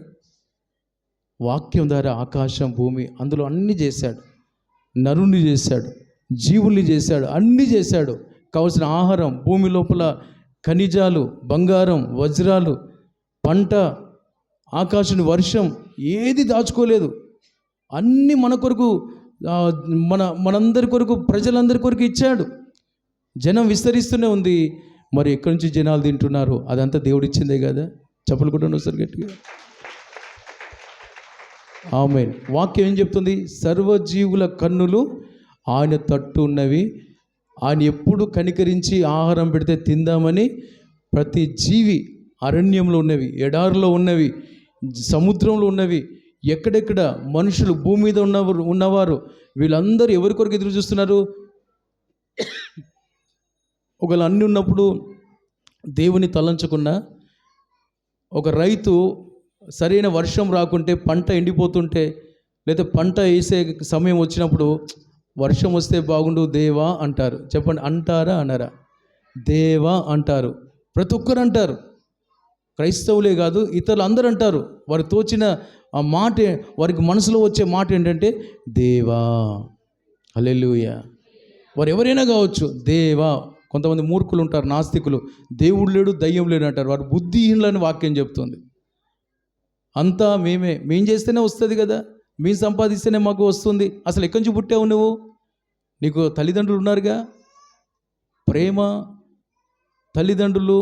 వాక్యం ద్వారా ఆకాశం భూమి అందులో అన్నీ చేశాడు. నరుని చేశాడు, జీవుల్ని చేశాడు, అన్నీ చేశాడు. కావలసిన ఆహారం, భూమి లోపల ఖనిజాలు, బంగారం, వజ్రాలు, పంట, ఆకాశం, వర్షం, ఏది దాచుకోలేదు. అన్నీ మన కొరకు, మనందరి కొరకు, ప్రజలందరి కొరకు ఇచ్చాడు. జనం విస్తరిస్తూనే ఉంది. మరి ఎక్కడి నుంచి జనాలు తింటున్నారు? అదంతా దేవుడు ఇచ్చిందే కదా. చప్పలు కొట్టండి ఒకసారి గట్టిగా. ఆమేన్. వాక్యం ఏం చెప్తుంది? సర్వజీవుల కన్నులు ఆయన తట్టు ఉన్నవి, ఆయన ఎప్పుడు కనికరించి ఆహారం పెడితే తిందామని ప్రతి జీవి, అరణ్యంలో ఉన్నవి, ఎడారిలో ఉన్నవి, సముద్రంలో ఉన్నవి, ఎక్కడెక్కడ మనుషులు, భూమి మీద ఉన్నవారు వీళ్ళందరూ ఎవరి కొరకు ఎదురు చూస్తున్నారు? ఒకవేళ అన్నీ ఉన్నప్పుడు దేవుని తలంచకుండా, ఒక రైతు సరైన వర్షం రాకుంటే, పంట ఎండిపోతుంటే, లేదా పంట వేసే సమయం వచ్చినప్పుడు వర్షం వస్తే బాగుండు దేవా అంటారు. చెప్పండి, అంటారా అనరా? దేవా అంటారు. ప్రతి ఒక్కరు అంటారు. క్రైస్తవులే కాదు, ఇతరులు అందరూ అంటారు. వారు తోచిన ఆ మాట, వారికి మనసులో వచ్చే మాట ఏంటంటే దేవా. హల్లెలూయా. వారు ఎవరైనా కావచ్చు, దేవా. కొంతమంది మూర్ఖులు ఉంటారు, నాస్తికులు, దేవుడు లేడు దయ్యం లేడు అంటారు. వారు బుద్ధిహీనులని వాక్యం చెప్తుంది. అంతా మేం చేస్తేనే వస్తుంది కదా, మేము సంపాదిస్తేనే మాకు వస్తుంది. అసలు ఎక్కడి నుంచి పుట్టావు నువ్వు? నీకు తల్లిదండ్రులు ఉన్నారుగా. ప్రేమ, తల్లిదండ్రులు,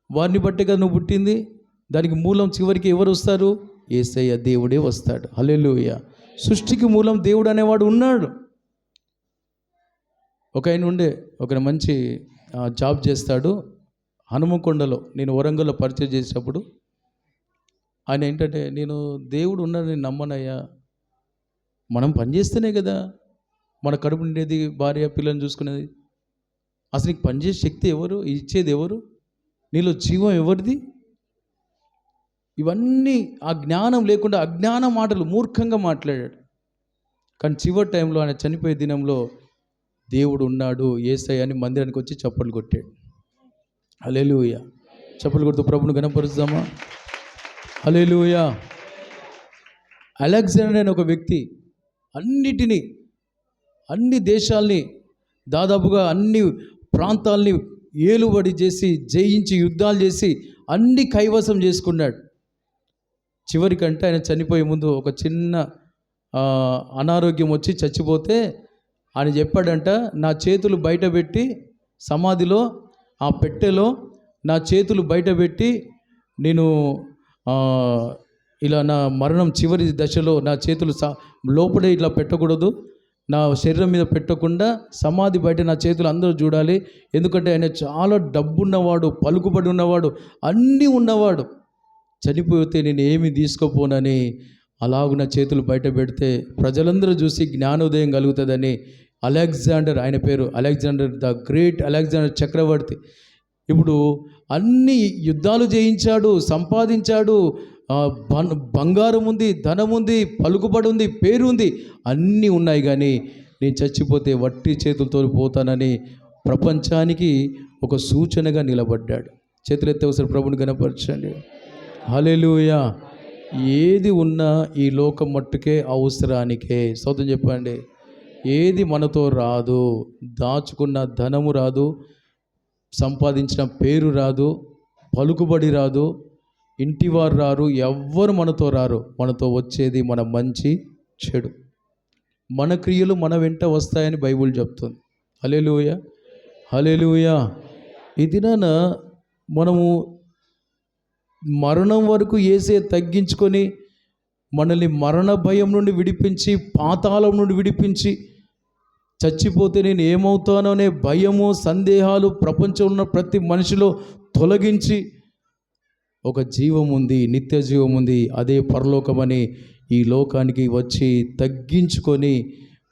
వారిని బట్టే కదా నువ్వు పుట్టింది. దానికి మూలం చివరికి ఎవరు వస్తారు? యేసయ్య దేవుడే వస్తాడు. హల్లెలూయా. సృష్టికి మూలం దేవుడు అనేవాడు ఉన్నాడు. ఒక ఆయన ఉండే, ఒక మంచి జాబ్ చేస్తాడు హనుమకొండలో. నేను వరంగల్లో పరిచయం చేసేటప్పుడు ఆయన ఏంటంటే, నేను దేవుడు ఉన్నాడని నమ్మనయ్యా, మనం పనిచేస్తేనే కదా మన కడుపు నిండేది, భార్య పిల్లల్ని చూసుకునేది. అసలు నీకు పనిచేసే శక్తి ఎవరు? ఇచ్చేది ఎవరు? నీలో జీవం ఎవరిది? ఇవన్నీ ఆ జ్ఞానం లేకుండా అజ్ఞాన మాటలు మూర్ఖంగా మాట్లాడాడు. కానీ చివరి టైంలో, ఆయన చనిపోయే దినంలో దేవుడు ఉన్నాడు యేసయ్య అని మందిరానికి వచ్చి చప్పట్లు కొట్టాడు. హల్లెలూయా. చప్పట్లు కొడుతూ ప్రభుని ఘనపరుస్తామా? హల్లెలూయా. అలెగ్జాండర్ అనే ఒక వ్యక్తి అన్ని దేశాల్ని, దాదాపుగా అన్ని ప్రాంతాల్ని ఏలుబడి చేసి, జయించి, యుద్ధాలు చేసి అన్ని కైవసం చేసుకున్నాడు. చివరికంటే ఆయన చనిపోయే ముందు ఒక చిన్న అనారోగ్యం వచ్చి చచ్చిపోతే ఆయన చెప్పాడంట, నా చేతులు బయట పెట్టి సమాధిలో, ఆ పెట్టెలో నా చేతులు బయట పెట్టి, నేను ఇలా నా మరణం చివరి దశలో నా చేతులు లోపలే ఇట్లా పెట్టకూడదు, నా శరీరం మీద పెట్టకుండా సమాధి బయట నా చేతులు అందరూ చూడాలి. ఎందుకంటే ఆయన చాలా డబ్బున్నవాడు, పలుకుబడి ఉన్నవాడు, అన్నీ ఉన్నవాడు. చనిపోతే నేను ఏమి తీసుకోపోనని అలాగున చేతులు బయట పెడితే ప్రజలందరూ చూసి జ్ఞానోదయం కలుగుతుందని అలెగ్జాండర్, ఆయన పేరు అలెగ్జాండర్ ద గ్రేట్, అలెగ్జాండర్ చక్రవర్తి. ఇప్పుడు అన్ని యుద్ధాలు జయించాడు, సంపాదించాడు, బంగారం ఉంది, ధనం ఉంది, పలుకుబడి ఉంది, పేరు ఉంది, అన్నీ ఉన్నాయి. కానీ నేను చచ్చిపోతే వట్టి చేతులతో పోతానని ప్రపంచానికి ఒక సూచనగా నిలబడ్డాడు. చేతులెత్తే ఒకసారి ప్రభుని గణపరచండి. హల్లెలూయా. ఏది ఉన్నా ఈ లోకం మట్టుకే అవసరానికే. స్తోత్రం చెప్పండి. ఏది మనతో రాదు. దాచుకున్న ధనము రాదు, సంపాదించిన పేరు రాదు, పలుకుబడి రాదు, ఇంటివారు రారు, ఎవ్వరు మనతో రారు. మనతో వచ్చేది మన మంచి చెడు, మన క్రియలు మన వెంట వస్తాయని బైబిల్ చెప్తుంది. హల్లెలూయా. హల్లెలూయా. ఈ దినాన మనము మరణం వరకు యేసే తగ్గించుకొని మనల్ని మరణ భయం నుండి విడిపించి, పాతాళం నుండి విడిపించి, చచ్చిపోతే నేను ఏమవుతానో అనే భయము, సందేహాలు ప్రపంచంలో ఉన్న ప్రతి మనిషిలో తొలగించి, ఒక జీవం ఉంది, నిత్య జీవం ఉంది, అదే పరలోకమని ఈ లోకానికి వచ్చి తగ్గించుకొని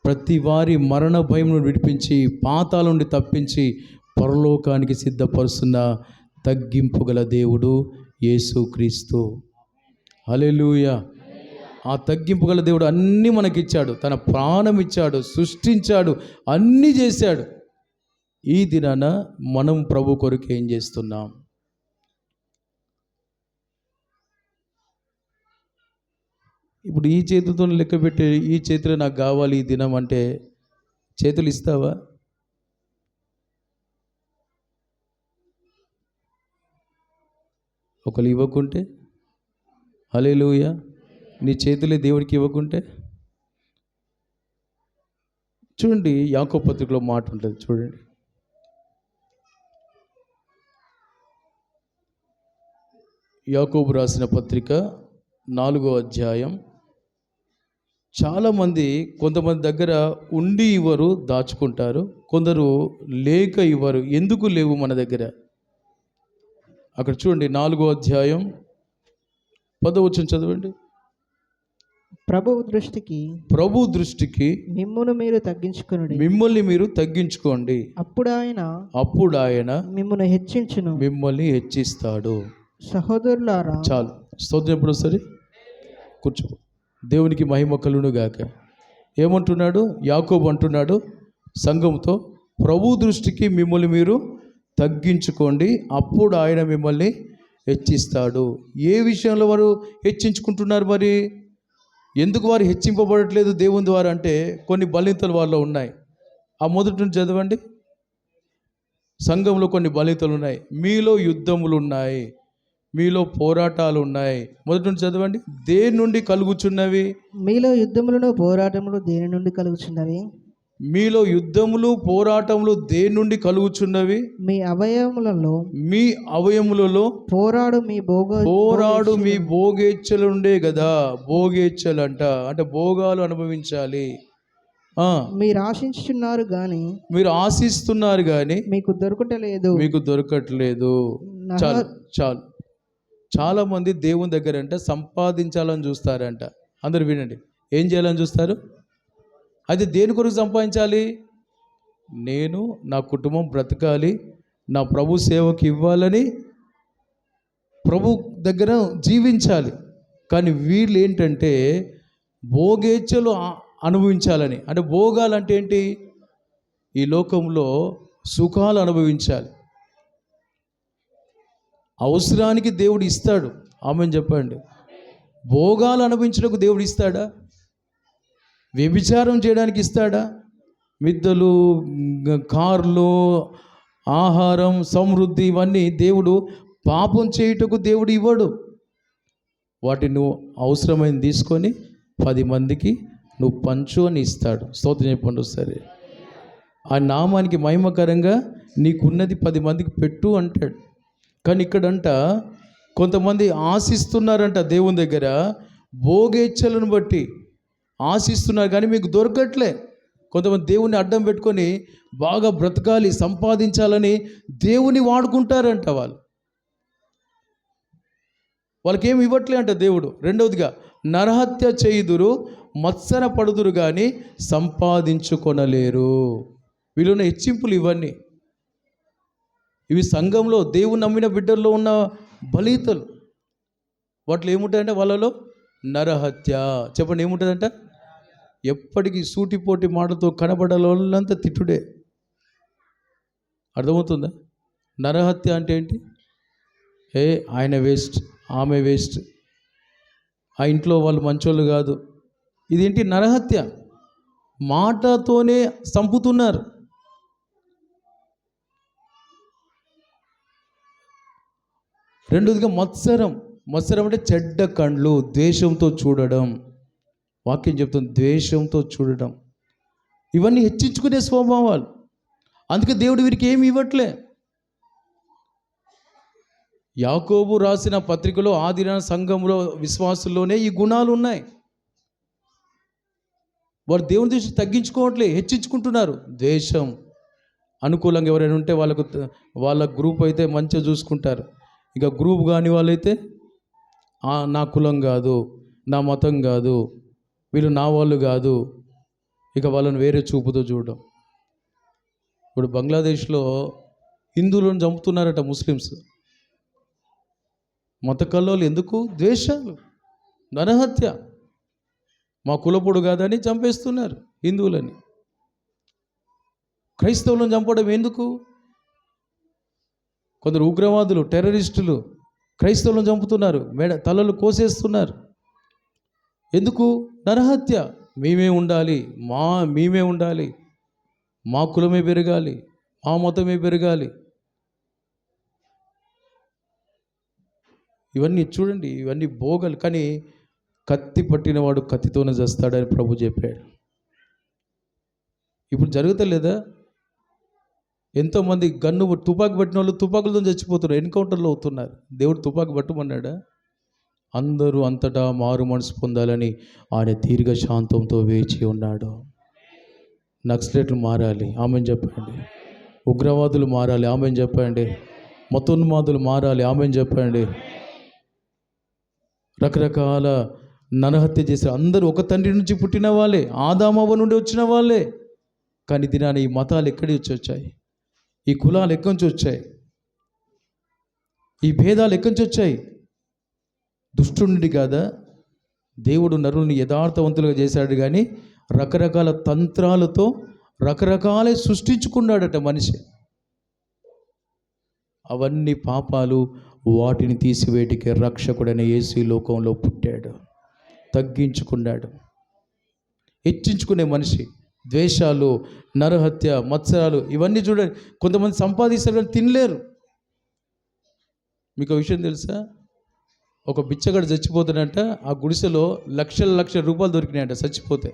ప్రతి వారి మరణ భయం నుండి విడిపించి, పాతాళం నుండి తప్పించి పరలోకానికి సిద్ధపరుస్తున్న తగ్గింపు గల దేవుడు యేసుక్రీస్తు. హల్లెలూయా. ఆ తగ్గింపు గల దేవుడు అన్నీ మనకిచ్చాడు. తన ప్రాణం ఇచ్చాడు, సృష్టించాడు, అన్నీ చేశాడు. ఈ దినాన మనం ప్రభు కొరకు ఏం చేస్తున్నాం? ఇప్పుడు ఈ చేతులతో లెక్క పెట్టి, ఈ చేతిలో నాకు కావాలి ఈ దినం అంటే చేతులు ఇస్తావా? ఒకరు ఇవ్వకుంటే, హల్లెలూయా, నీ చేతులే దేవుడికి ఇవ్వకుంటే. చూడండి, యాకోబు పత్రికలో మాట ఉంటుంది చూడండి. యాకోబు రాసిన పత్రిక 4వ అధ్యాయం. చాలామంది, కొంతమంది దగ్గర ఉండి ఇవ్వరు, దాచుకుంటారు. కొందరు లేక ఇవ్వరు. ఎందుకు లేవు మన దగ్గర? అక్కడ చూడండి 4వ అధ్యాయం 10వ వచనం చదవండి. ప్రభువు దృష్టికి ప్రభు దృష్టికి మిమ్మును మీరు తగ్గించుకొనుడి, మిమ్మల్ని మీరు తగ్గించుకోండి, అప్పుడు ఆయన మిమ్మును హెచ్చించును. మిమ్మల్ని హెచ్చిస్తాడు. సహోదరులారా, చాలు. స్తోత్రం ఎప్పుడు వస్తుంది? కూర్చో. దేవునికి మహిమ కలుగును గాక. ఏమంటున్నాడు యాకోబు? అంటున్నాడు సంఘంతో, ప్రభు దృష్టికి మిమ్మల్ని మీరు తగ్గించుకోండి, అప్పుడు ఆయన మిమ్మల్ని హెచ్చిస్తాడు. ఏ విషయంలో వారు హెచ్చించుకుంటున్నారు? మరి ఎందుకు వారు హెచ్చింపబడట్లేదు దేవుని ద్వారా అంటే కొన్ని బలితలు వాళ్ళలో ఉన్నాయి. ఆ మొదటి నుంచి చదవండి. సంఘంలో కొన్ని బలితలు ఉన్నాయి, మీలో యుద్ధములు ఉన్నాయి, మీలో పోరాటాలు ఉన్నాయి. మొదటి నుంచి చదవండి. దేని నుండి కలుగుచున్నవి? మీలో యుద్ధములను పోరాటములు దేని నుండి కలుగుచున్నవి? మీలో యుద్ధములు పోరాటములు దేని నుండి కలుగుచున్నవి? మీ అవయములలో పోరాడు మీ భోగేచ్ఛలు ఉండే కదా. భోగేచ్ఛలు అంటే భోగాలు అనుభవించాలి. మీరు ఆశిస్తున్నారు కానీ మీకు దొరకట్లేదు. చాలు. చాలా మంది దేవుని దగ్గర సంపాదించాలని చూస్తారంట. అందరు వినండి, ఏం చేయాలని చూస్తారు? అయితే దేని కొరకు సంపాదించాలి? నేను నా కుటుంబం బ్రతకాలి, నా ప్రభు సేవకి ఇవ్వాలని, ప్రభు దగ్గర జీవించాలి. కానీ వీళ్ళు ఏంటంటే భోగేచ్ఛలు అనుభవించాలని. అంటే భోగాలు అంటే ఏంటి? ఈ లోకంలో సుఖాలు అనుభవించాలి. అవసరానికి దేవుడు ఇస్తాడు. ఆమెను చెప్పండి. భోగాలు అనుభవించడానికి దేవుడు ఇస్తాడా? వ్యభిచారం చేయడానికి ఇస్తాడా? మిద్దలు, కార్లు, ఆహారం, సమృద్ధి, ఇవన్నీ దేవుడు పాపం చేయుటకు దేవుడు ఇవ్వడు. వాటిని నువ్వు అవసరమైన తీసుకొని 10 మందికి నువ్వు పంచు అని ఇస్తాడు. స్తోత్రం చెప్పండి సరే. ఆ నామానికి మహిమకరంగా నీకున్నది 10 మందికి పెట్టు అంటాడు. కానీ ఇక్కడంట కొంతమంది ఆశిస్తున్నారంట దేవుని దగ్గర, భోగేచ్ఛలను బట్టి ఆశిస్తున్నారు కానీ మీకు దొరకట్లే. కొంతమంది దేవుని అడ్డం పెట్టుకొని బాగా బ్రతకాలి, సంపాదించాలని దేవుని వాడుకుంటారంట. వాళ్ళకేమి ఇవ్వట్లే అంట దేవుడు. రెండవదిగా, నరహత్య చేయుదురు, మత్సర పడుదురు కానీ సంపాదించుకొనలేరు. వీళ్ళున్న హెచ్చింపులు ఇవన్నీ. ఇవి సంఘంలో దేవుని నమ్మిన బిడ్డల్లో ఉన్న బలితలు. వాటిలో ఏముంటాయంటే వాళ్ళలో నరహత్య. చెప్పండి, ఏముంటుందంట? ఎప్పటికీ సూటిపోటి మాటతో కనబడాల వాళ్ళంతా తిట్టుడే. అర్థమవుతుందా? నరహత్య అంటే ఏంటి? ఆయన వేస్ట్, ఆమె వేస్ట్, ఆ ఇంట్లో వాళ్ళు మంచోళ్ళు కాదు. ఇదేంటి? నరహత్య. మాటతోనే చంపుతున్నారు. రెండోదిగా మత్సరం. మత్సరం అంటే చెడ్డ కండ్లు, ద్వేషంతో చూడడం. వాక్యం చెప్తుంది, ద్వేషంతో చూడడం. ఇవన్నీ హెచ్చించుకునే స్వభావాలు. అందుకే దేవుడు వీరికి ఏమి ఇవ్వట్లే. యాకోబు రాసిన పత్రికలో ఆదిన సంఘంలో విశ్వాసుల్లోనే ఈ గుణాలు ఉన్నాయి. వారు దేవుని దృష్టి తగ్గించుకోవట్లే, హెచ్చించుకుంటున్నారు. ద్వేషం. అనుకూలంగా ఎవరైనా ఉంటే వాళ్ళ గ్రూప్ అయితే మంచిగా చూసుకుంటారు. ఇక గ్రూప్ కాని వాళ్ళైతే నా కులం కాదు, నా మతం కాదు, వీళ్ళు నా వాళ్ళు కాదు, ఇక వాళ్ళని వేరే చూపుతో చూడడం. ఇప్పుడు బంగ్లాదేశ్లో హిందువులను చంపుతున్నారట ముస్లిమ్స్. మత కల్లోలు. ఎందుకు? ద్వేషాలు, నరహత్య. మా కులపుడు కాదని చంపేస్తున్నారు హిందువులని. క్రైస్తవులను చంపడం ఎందుకు? కొందరు ఉగ్రవాదులు, టెర్రరిస్టులు క్రైస్తవులను చంపుతున్నారు, తలలు కోసేస్తున్నారు. ఎందుకు? నరహత్య. మేమే ఉండాలి, మా కులమే పెరగాలి, మా మతమే పెరగాలి. ఇవన్నీ చూడండి, ఇవన్నీ భోగాలు. కానీ కత్తి పట్టినవాడు కత్తితోనే చేస్తాడని ప్రభు చెప్పాడు. ఇప్పుడు జరుగుతలేదా? ఎంతోమంది తుపాకి పట్టిన వాళ్ళు తుపాకులతో చచ్చిపోతున్నారు, ఎన్కౌంటర్లో అవుతున్నారు. దేవుడు తుపాకి పట్టమన్నాడా? అందరూ అంతటా మారు మనసు పొందాలని ఆయన దీర్ఘ శాంతంతో వేచి ఉన్నాడు. నక్సలైట్లు మారాలి, ఆమెను చెప్పండి. ఉగ్రవాదులు మారాలి, ఆమెను చెప్పండి. మతోన్మాదులు మారాలి. ఆమెను చెప్పండి. రకరకాల నరహత్య చేసిన అందరూ ఒక తండ్రి నుంచి పుట్టిన వాళ్ళే, ఆదామవ్వ నుండి వచ్చిన వాళ్ళే. కానీ దినాన్ని ఈ మతాలు ఎక్కడి నుంచి వచ్చాయి? ఈ కులాలు ఎక్కడి నుంచి వచ్చాయి? ఈ భేదాలు ఎక్కడి నుంచి వచ్చాయి? దుష్టుడి కాదా? దేవుడు నరుల్ని యథార్థవంతులుగా చేశాడు, కానీ రకరకాల తంత్రాలతో రకరకాలే సృష్టించుకున్నాడట మనిషి. అవన్నీ పాపాలు. వాటిని తీసివేటికి రక్షకుడైన యేసు ఈ లోకంలో పుట్టాడు. తగ్గించుకున్నాడు. హెచ్చించుకునే మనిషి. ద్వేషాలు, నరహత్య, మత్సరాలు ఇవన్నీ చూడండి. కొంతమంది సంపాదిస్తారు కానీ తినలేరు. మీకు విషయం తెలుసా? ఒక బిచ్చగాడు చచ్చిపోతాడంట. ఆ గుడిసెలో లక్షల రూపాయలు దొరికినాయంట చచ్చిపోతే.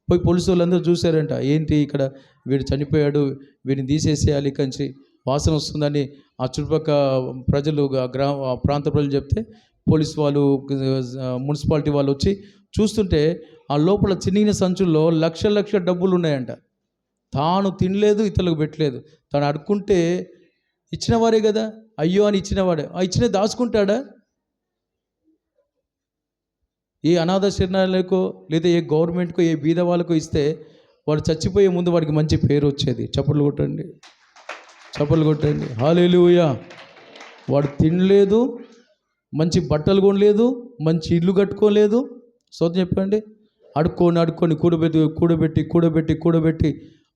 పోయి పోలీసు వాళ్ళందరూ చూశారంట. ఏంటి ఇక్కడ వీడు చనిపోయాడు, వీడిని తీసేసేయాలి, కంచి వాసన వస్తుందని ఆ చుట్టుపక్కల ప్రజలు, ప్రాంత ప్రజలు చెప్తే పోలీసు వాళ్ళు, మున్సిపాలిటీ వాళ్ళు వచ్చి చూస్తుంటే ఆ లోపల చిన్న సంచుల్లో లక్షల డబ్బులు ఉన్నాయంట. తాను తినలేదు, ఇతరులకు పెట్టలేదు. తాను అడుక్కుంటే ఇచ్చినవారే కదా, అయ్యో అని ఇచ్చినవాడే. ఆ ఇచ్చిన దాచుకుంటాడా? ఏ అనాథ శరణాలయకో లేదా ఏ గవర్నమెంట్కో ఏ బీద వాళ్ళకో ఇస్తే వాడు చచ్చిపోయే ముందు వాడికి మంచి పేరు వచ్చేది. చప్పట్లు కొట్టండి, చప్పట్లు కొట్టండి. హల్లెలూయా. వాడు తినలేదు, మంచి బట్టలు కొనలేదు, మంచి ఇల్లు కట్టుకోలేదు. సోదం చెప్పండి. అడుక్కొని కూడబెట్టి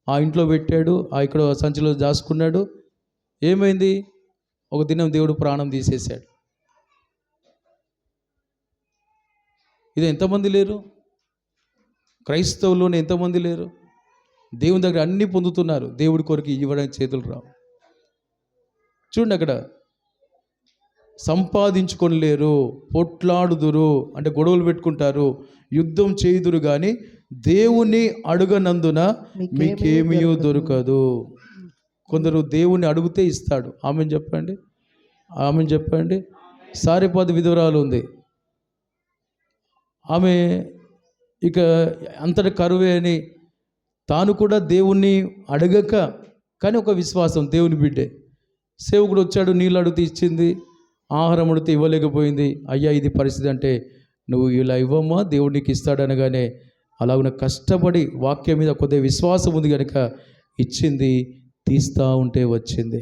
ఆ ఇంట్లో పెట్టాడు, ఆ ఇక్కడ సంచిలో దాచుకున్నాడు. ఏమైంది? ఒక దినం దేవుడు ప్రాణం తీసేశాడు. ఇది ఎంతమంది లేరు? క్రైస్తవుల్లోనే ఎంతమంది లేరు? దేవుని దగ్గర అన్నీ పొందుతున్నారు, దేవుడి కొరకు ఇవ్వడానికి చేతులు రావు. చూడండి, అక్కడ సంపాదించుకొని లేరు, పొట్లాడుదురు అంటే గొడవలు పెట్టుకుంటారు, యుద్ధం చేయుదురు, కానీ దేవుని అడుగనందున మీకేమీ దొరకదు. కొందరు దేవుని అడిగితే ఇస్తాడు. ఆమెను చెప్పండి, ఆమెను చెప్పండి. సారెపాదు విధవరాలు ఉంది. ఆమె ఇక అంతటి కరువే అని తాను కూడా దేవుణ్ణి అడగక, కానీ ఒక విశ్వాసం, దేవుని బిడ్డే. సేవకుడు వచ్చాడు, నీళ్ళు అడిగితే ఇచ్చింది, ఆహారం అడిగితే ఇవ్వలేకపోయింది. అయ్యా ఇది పరిస్థితి అంటే, నువ్వు ఇలా ఇవ్వమ్మా దేవుడు నీకు ఇస్తాడనగానే అలాగున కష్టపడి వాక్యం మీద కొద్దిగా విశ్వాసం ఉంది కనుక ఇచ్చింది. తీస్తూ ఉంటే వచ్చింది.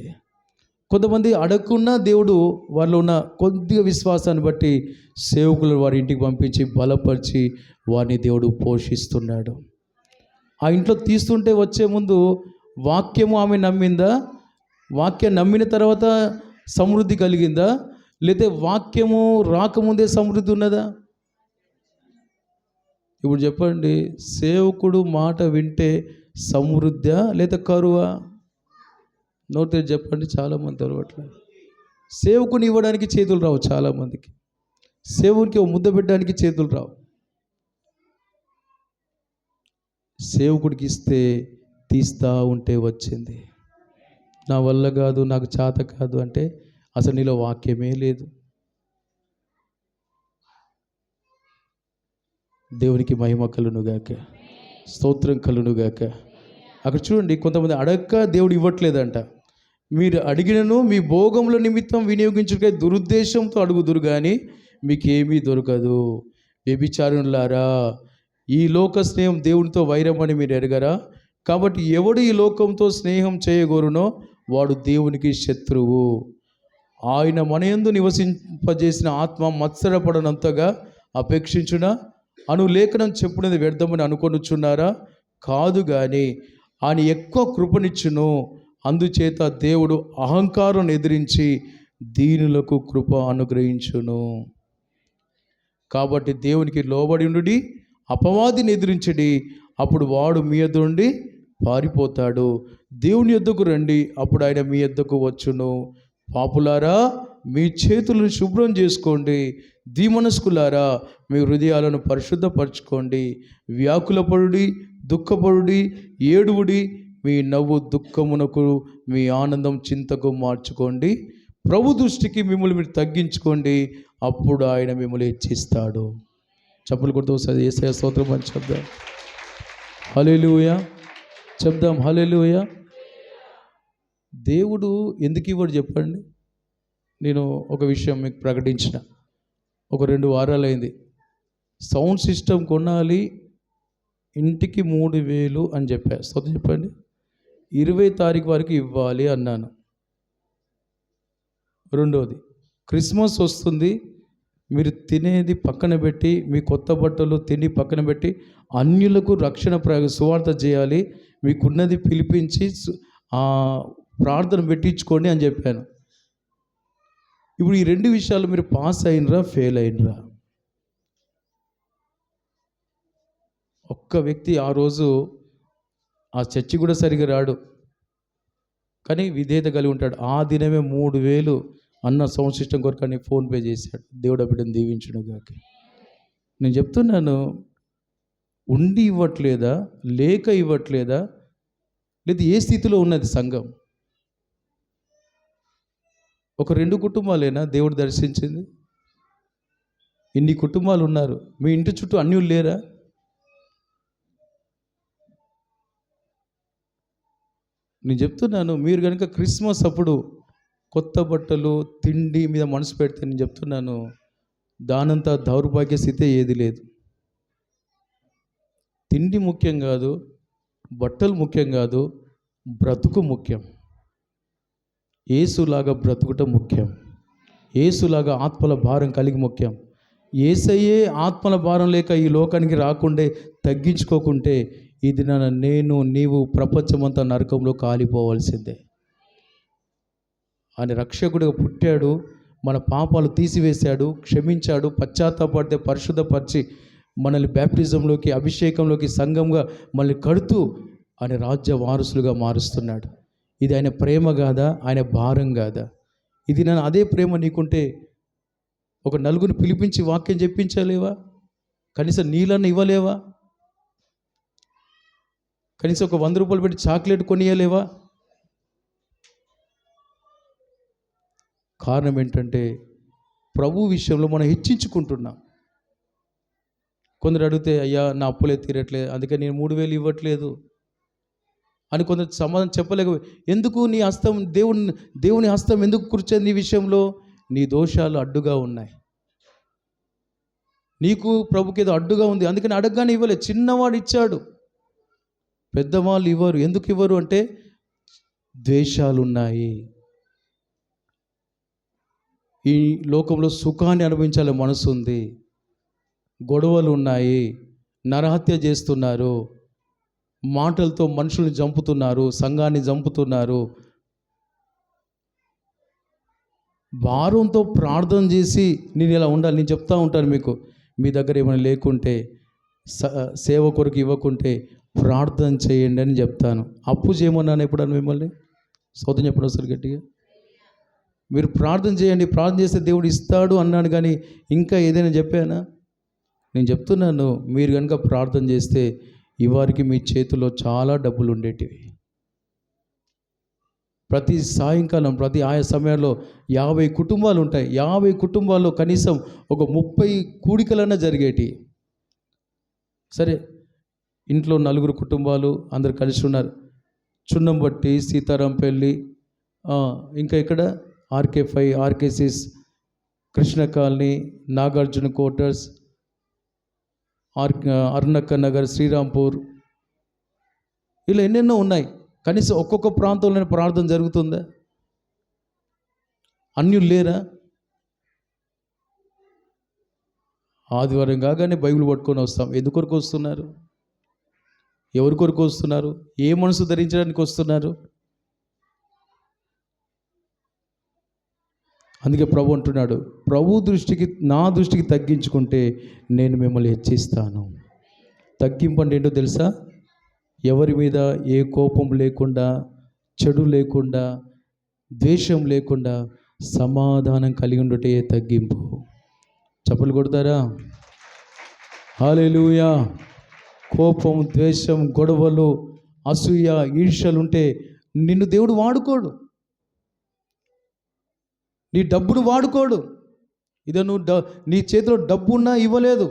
కొంతమంది అడగకున్నా దేవుడు వారిలో ఉన్న కొద్దిగా విశ్వాసాన్ని బట్టి సేవకులు వారి ఇంటికి పంపించి బలపరిచి వారిని దేవుడు పోషిస్తున్నాడు. ఆ ఇంట్లో తీస్తుంటే వచ్చే ముందు వాక్యము ఆమె నమ్మిందా? వాక్యం నమ్మిన తర్వాత సమృద్ధి కలిగిందా? లేదా వాక్యము రాకముందే సమృద్ధి ఉన్నదా? ఇప్పుడు చెప్పండి, సేవకుడు మాట వింటే సమృద్ధా లేదా కరువా? నోటి చెప్పండి. చాలామంది తెలవట్లేదు. సేవకుని ఇవ్వడానికి చేతులు రావు చాలామందికి. సేవకునికి ఒక ముద్ద పెట్టడానికి చేతులు రావు. సేవకుడికి ఇస్తే తీస్తూ ఉంటే వచ్చింది. నా వల్ల కాదు, నాకు చేత కాదు అంటే అసలు నీలో వాక్యమే లేదు. దేవునికి మహిమ కలుగునుగాక, స్తోత్రం కలుగునుగాక. అక్కడ చూడండి, కొంతమంది అడగక దేవుడు ఇవ్వట్లేదంట. మీరు అడిగినను మీ భోగముల నిమిత్తం వినియోగించుకే దురుద్దేశంతో అడుగుదురు, కానీ మీకేమీ దొరకదు. వ్యభిచారులారా, ఈ లోక స్నేహం దేవునితో వైరం అని మీరు ఎరగరా? కాబట్టి ఎవడు ఈ లోకంతో స్నేహం చేయగోరునో వాడు దేవునికి శత్రువు. ఆయన మనయందు నివసింపజేసిన ఆత్మ మత్సరపడనంతగా అపేక్షించున అను లేఖనం చెప్పునది వ్యర్థమని అనుకొనుచున్నారా? కాదు, కానీ ఆయన ఎక్కువ కృపనిచ్చును. అందుచేత దేవుడు అహంకారం ఎదిరించి దీనులకు కృప అనుగ్రహించును. కాబట్టి దేవునికి లోబడి ఉండి అపవాదిని ఎదిరించడి, అప్పుడు వాడు మీ యొద్ద నుండి పారిపోతాడు. దేవుని యొద్దకు రండి, అప్పుడు ఆయన మీ యొద్దకు వచ్చును. పాపులారా, మీ చేతులను శుభ్రం చేసుకోండి. దీమనస్కులారా, మీ హృదయాలను పరిశుద్ధపరచుకోండి. వ్యాకులపడుడి, దుఃఖపడుడి, ఏడువుడి. మీ నవ్వు దుఃఖమునకు, మీ ఆనందం చింతకు మార్చుకోండి. ప్రభు దృష్టికి మిమ్మల్ని మీరు తగ్గించుకోండి, అప్పుడు ఆయన మిమ్మల్ని హెచ్చిస్తాడు. చప్పులు కొడుతూ ఒకసారి యేసయ్య స్తోత్రం అని చెప్దాం. హల్లెలూయా చెప్దాం. హల్లెలూయా. దేవుడు ఎందుకు ఇవ్వడు చెప్పండి? నేను ఒక విషయం మీకు ప్రకటించిన, ఒక 2 వారాలు అయింది. సౌండ్ సిస్టమ్ కొనాలి, ఇంటికి 3,000 అని చెప్పా. సొంత చెప్పండి. 20 తారీఖు వరకు ఇవ్వాలి అన్నాను. రెండోది, క్రిస్మస్ వస్తుంది, మీరు తినేది పక్కన పెట్టి, మీ కొత్త బట్టలు తిండి పక్కన పెట్టి అన్యులకు రక్షణ సువార్త చేయాలి, మీకున్నది పిలిపించి ప్రార్థన పెట్టించుకోండి అని చెప్పాను. ఇప్పుడు ఈ 2 విషయాలు మీరు పాస్ అయినరా, ఫెయిల్ అయినరా? ఒక్క వ్యక్తి ఆ రోజు ఆ చర్చి కూడా సరిగా రాడు, కానీ విధేయత కలిగి ఉంటాడు. ఆ దినమే 3,000 అన్న సౌండ్ సిస్టమ్ కొరకు అని ఫోన్పే చేశాడు. దేవుడు బిడ్డను దీవించును గాక. నేను చెప్తున్నాను, ఉండి ఇవ్వట్లేదా, లేక ఇవ్వట్లేదా, లేదా ఏ స్థితిలో ఉన్నది సంఘం? ఒక 2 కుటుంబాలేనా దేవుడు దర్శించింది? ఇన్ని కుటుంబాలు ఉన్నారు, మీ ఇంటి చుట్టూ అన్యులు లేరా? నేను చెప్తున్నాను, మీరు కనుక క్రిస్మస్ అప్పుడు కొత్త బట్టలు తిండి మీద మనసు పెడితే, నేను చెప్తున్నాను, దానంతా దౌర్భాగ్య స్థితి ఏది లేదు. తిండి ముఖ్యం కాదు, బట్టలు ముఖ్యం కాదు, బ్రతుకు ముఖ్యం. యేసులాగా బ్రతుకుట ముఖ్యం. యేసులాగా ఆత్మల భారం కలిగి ముఖ్యం. యేసయ్యే ఆత్మల భారం లేక ఈ లోకానికి రాకుండే తగ్గించుకోకుంటే ఇది నేను నీవు ప్రపంచమంతా నరకంలో కాలిపోవాల్సిందే. ఆయన రక్షకుడిగా పుట్టాడు, మన పాపాలు తీసివేశాడు, క్షమించాడు, పశ్చాత్తాపడితే పరిశుద్ధపరిచి మనల్ని బ్యాప్టిజంలోకి, అభిషేకంలోకి, సంఘంగా మనల్ని కడుతూ ఆయన రాజ్య వారసులుగా మారుస్తున్నాడు. ఇది ఆయన ప్రేమ కాదా? ఆయన భారం కాదా? ఇది అదే ప్రేమ నీకుంటే ఒక నలుగురిని పిలిపించి వాక్యం చెప్పించలేవా? కనీసం నీళ్ళని ఇవ్వలేవా? కనీసం ఒక 100 రూపాయలు పెట్టి చాక్లెట్ కొనియలేవా? కారణం ఏంటంటే ప్రభు విషయంలో మనం హెచ్చించుకుంటున్నాం. కొందరు అడిగితే, అయ్యా నా అప్పులే తీరట్లేదు, అందుకే నేను 3,000 ఇవ్వట్లేదు అని కొందరు సమాధానం చెప్పలేకపోయి. ఎందుకు నీ హస్తం దేవుని హస్తం ఎందుకు కూర్చొని నీ విషయంలో? నీ దోషాలు అడ్డుగా ఉన్నాయి, నీకు ప్రభుకి ఏదో అడ్డుగా ఉంది, అందుకని అడగగానే ఇవ్వలేదు. చిన్నవాడు ఇచ్చాడు, పెద్దవాళ్ళు ఇవ్వరు. ఎందుకు ఇవ్వరు అంటే ద్వేషాలు ఉన్నాయి. ఈ లోకంలో సుఖాన్ని అనుభవించాలనే మనసు ఉంది, గొడవలు ఉన్నాయి, నరహత్య చేస్తున్నారు, మాటలతో మనుషుల్ని చంపుతున్నారు, సంఘాన్ని చంపుతున్నారు. భారంతో ప్రార్థన చేసి నేను ఇలా ఉండాలి. నేను చెప్తా ఉంటాను మీకు, మీ దగ్గర ఏమైనా లేకుంటే, సేవ కొరకు ఇవ్వకుంటే ప్రార్థన చేయండి అని చెప్తాను. అప్పు చేయమన్నాను ఎప్పుడన్నా మిమ్మల్ని? సౌతం చెప్పడం అసలు గట్టిగా మీరు ప్రార్థన చేయండి, ప్రార్థన చేస్తే దేవుడు ఇస్తాడు అన్నాడు, కానీ ఇంకా ఏదైనా చెప్పానా? నేను చెప్తున్నాను, మీరు కనుక ప్రార్థన చేస్తే ఇవారికి మీ చేతిలో చాలా డబ్బులు ఉండేటివి. ప్రతి సాయంకాలం, ప్రతి ఆయా సమయంలో 50 కుటుంబాలు ఉంటాయి. 50 కుటుంబాల్లో కనీసం ఒక 30 కూడికలన్నా జరిగేటి. సరే, ఇంట్లో 4 కుటుంబాలు అందరు కలిసి ఉన్నారు. చున్నంబట్టి, సీతారాంపల్లి, ఇంకా ఇక్కడ RK5, RK6, Krishna colony, Nagarjuna quarters, Arunakka Nagar, Srirampur, ఇలా ఎన్నెన్నో ఉన్నాయి. కనీసం ఒక్కొక్క ప్రాంతంలోనే ప్రార్థన జరుగుతుందా? అన్యులు లేరా? ఆదివారం కాగానే బైబిల్ పట్టుకొని వస్తాం. ఎందుకొరకు వస్తున్నారు? ఎవరి కొరకు వస్తున్నారు? ఏ మనసు ధరించడానికి వస్తున్నారు? అందుకే ప్రభు అంటున్నాడు, ప్రభు దృష్టికి, నా దృష్టికి తగ్గించుకుంటే నేను మిమ్మల్ని హెచ్చిస్తాను. తగ్గింపు అంటే ఏంటో తెలుసా? ఎవరి మీద ఏ కోపం లేకుండా, చెడు లేకుండా, ద్వేషం లేకుండా సమాధానం కలిగి ఉండటే తగ్గింపు. చప్పలు కొడతారా? హల్లెలూయా. కోపం, ద్వేషం, గొడవలు, అసూయ, ఈర్ష్యలుంటే నిన్ను దేవుడు వాడుకోడు, నీ డబ్బును వాడుకోడు. ఇదే నువ్వు నీ చేతిలో డబ్బు ఉన్నా ఇవ్వలేదు,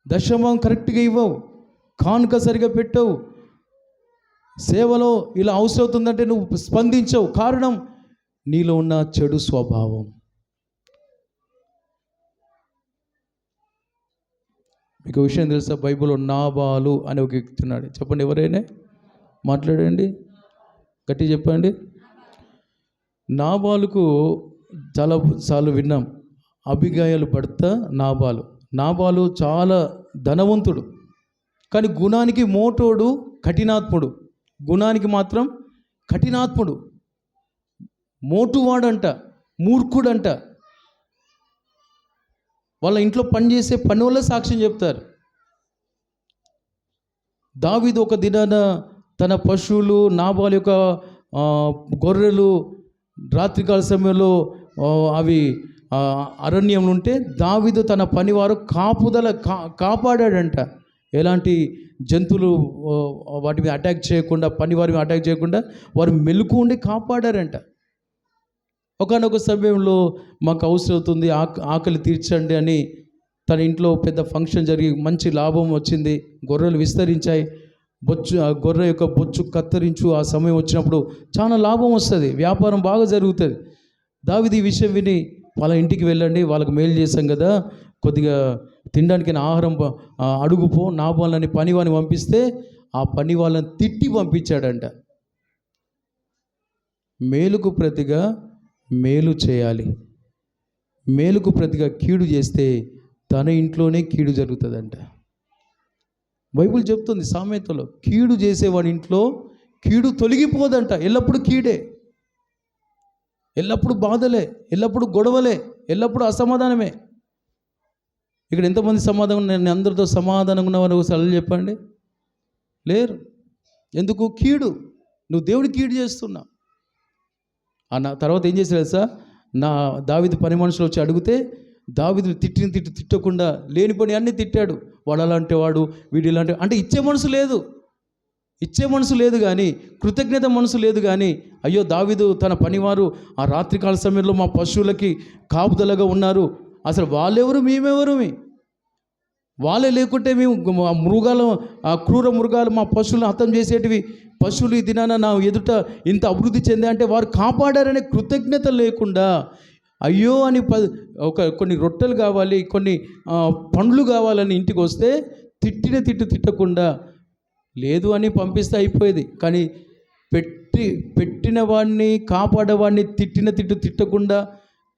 దశమం కరెక్ట్గా ఇవ్వవు, కానుక సరిగా పెట్టవు, సేవలో ఇలా అవసరం అవుతుందంటే నువ్వు స్పందించవు. కారణం నీలో ఉన్న చెడు స్వభావం. మీకు విషయం తెలుసా, బైబిల్లో నాబాలు అనే ఒక వ్యక్తి ఉన్నాడు. చెప్పండి, ఎవరైనా మాట్లాడండి, గట్టి చెప్పండి. నాబాలుకు చాలాసార్లు విన్నాం. అబిగయలు భర్త నాబాలు. నాబాలు చాలా ధనవంతుడు, కానీ గుణానికి మోటోడు, కఠినాత్ముడు. గుణానికి మాత్రం కఠినాత్ముడు, మోటువాడంట, మూర్ఖుడంట. వాళ్ళ ఇంట్లో పనిచేసే పని వల్ల సాక్ష్యం చెప్తారు. దావీదు ఒక దినాన తన పశువులు, నాబాలు యొక్క గొర్రెలు రాత్రికాల సమయంలో అవి అరణ్యంలో ఉంటే దావీదు తన పనివారు కాపుదల కాపాడాడంట. ఎలాంటి జంతువులు వాటి మీద అటాక్ చేయకుండా, పనివారి మీద అటాక్ చేయకుండా వారు మెలుకు ఉండి కాపాడారంట. ఒకానొక సమయంలో మాకు అవసరం అవుతుంది, ఆకలి తీర్చండి అని తన ఇంట్లో పెద్ద ఫంక్షన్ జరిగి మంచి లాభం వచ్చింది. గొర్రెలు విస్తరించాయి. గొర్రె యొక్క బొచ్చు కత్తిరించు ఆ సమయం వచ్చినప్పుడు చాలా లాభం వస్తుంది, వ్యాపారం బాగా జరుగుతుంది. దావీదు ఈ విషయం విని, వాళ్ళ ఇంటికి వెళ్ళండి, వాళ్ళకి మేలు చేశాం కదా, కొద్దిగా తినడానికి ఆహారం అడుగుపో, నా వాళ్ళని పని వాళ్ళని పంపిస్తే ఆ పని వాళ్ళని తిట్టి పంపించాడంట. మేలుకు ప్రతిగా మేలు చేయాలి, మేలుకు ప్రతిగా కీడు చేస్తే తన ఇంట్లోనే కీడు జరుగుతుందంట. బైబిల్ చెప్తుంది సామెతలో, కీడు చేసేవాడి ఇంట్లో కీడు తొలగిపోదంట. ఎల్లప్పుడూ కీడే, ఎల్లప్పుడూ బాధలే, ఎల్లప్పుడూ గొడవలే, ఎల్లప్పుడూ అసమాధానమే. ఇక్కడ ఎంతమంది సమాధానం, నేను అందరితో సమాధానంగా ఉన్నవారు ఒకసారి చెప్పండి. లేరు. ఎందుకు? కీడు. నువ్వు దేవుడికి కీడు చేస్తున్నావు. తర్వాత ఏం చేశాడు సార్, దావీదు పని మనుషులు వచ్చి అడిగితే దావీదు తిట్టకుండా లేని పని అన్నీ తిట్టాడు. వాడు అలాంటి వాడు, వీడు ఇలాంటి, అంటే ఇచ్చే మనసు లేదు కానీ, కృతజ్ఞత మనసు లేదు కానీ, అయ్యో దావీదు తన పనివారు ఆ రాత్రికాల సమయంలో మా పశువులకి కాపుదలగా ఉన్నారు, అసలు వాళ్ళెవరు, మేమెవరు, వాళ్ళే లేకుంటే మేము ఆ క్రూర మృగాలు మా పశువులను హతం చేసేటివి, పశువులు ఈ దినాన నా ఎదుట ఇంత అభివృద్ధి చెందే అంటే వారు కాపాడారనే కృతజ్ఞత లేకుండా, అయ్యో అని కొన్ని రొట్టెలు కావాలి, కొన్ని పండ్లు కావాలని ఇంటికి వస్తే తిట్టకుండా లేదు అని పంపిస్తే అయిపోయేది. కానీ పెట్టిన వాడిని, కాపాడేవాడిని తిట్టకుండా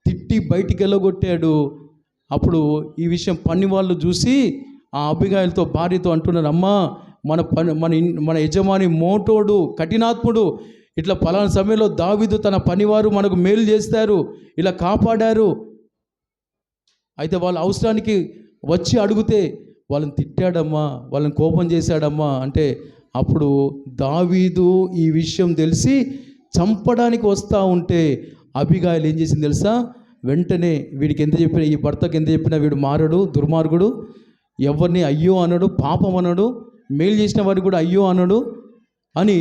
తిట్టి బయటికి వెళ్ళగొట్టాడు. అప్పుడు ఈ విషయం పని వాళ్ళు చూసి ఆ అబిగయలతో, భార్యతో అంటున్నారు, అమ్మా మన యజమాని మోటోడు, కఠినాత్ముడు, ఇట్లా పలానా సమయంలో దావీదు తన పనివారు మనకు మేలు చేస్తారు, ఇలా కాపాడారు. అయితే వాళ్ళ అవసరానికి వచ్చి అడిగితే వాళ్ళని తిట్టాడమ్మా, వాళ్ళని కోపం చేశాడమ్మా అంటే, అప్పుడు దావీదు ఈ విషయం తెలిసి చంపడానికి వస్తూ ఉంటే అబిగయలు ఏం చేసింది తెలుసా, వెంటనే వీడికి ఎంత చెప్పినా, ఈ భర్తకి ఎంత చెప్పినా వీడు మారడు, దుర్మార్గుడు, ఎవరిని అయ్యో అనడు, పాపం అనడు, మేలు చేసిన వాడిని కూడా అయ్యో అనడు అని,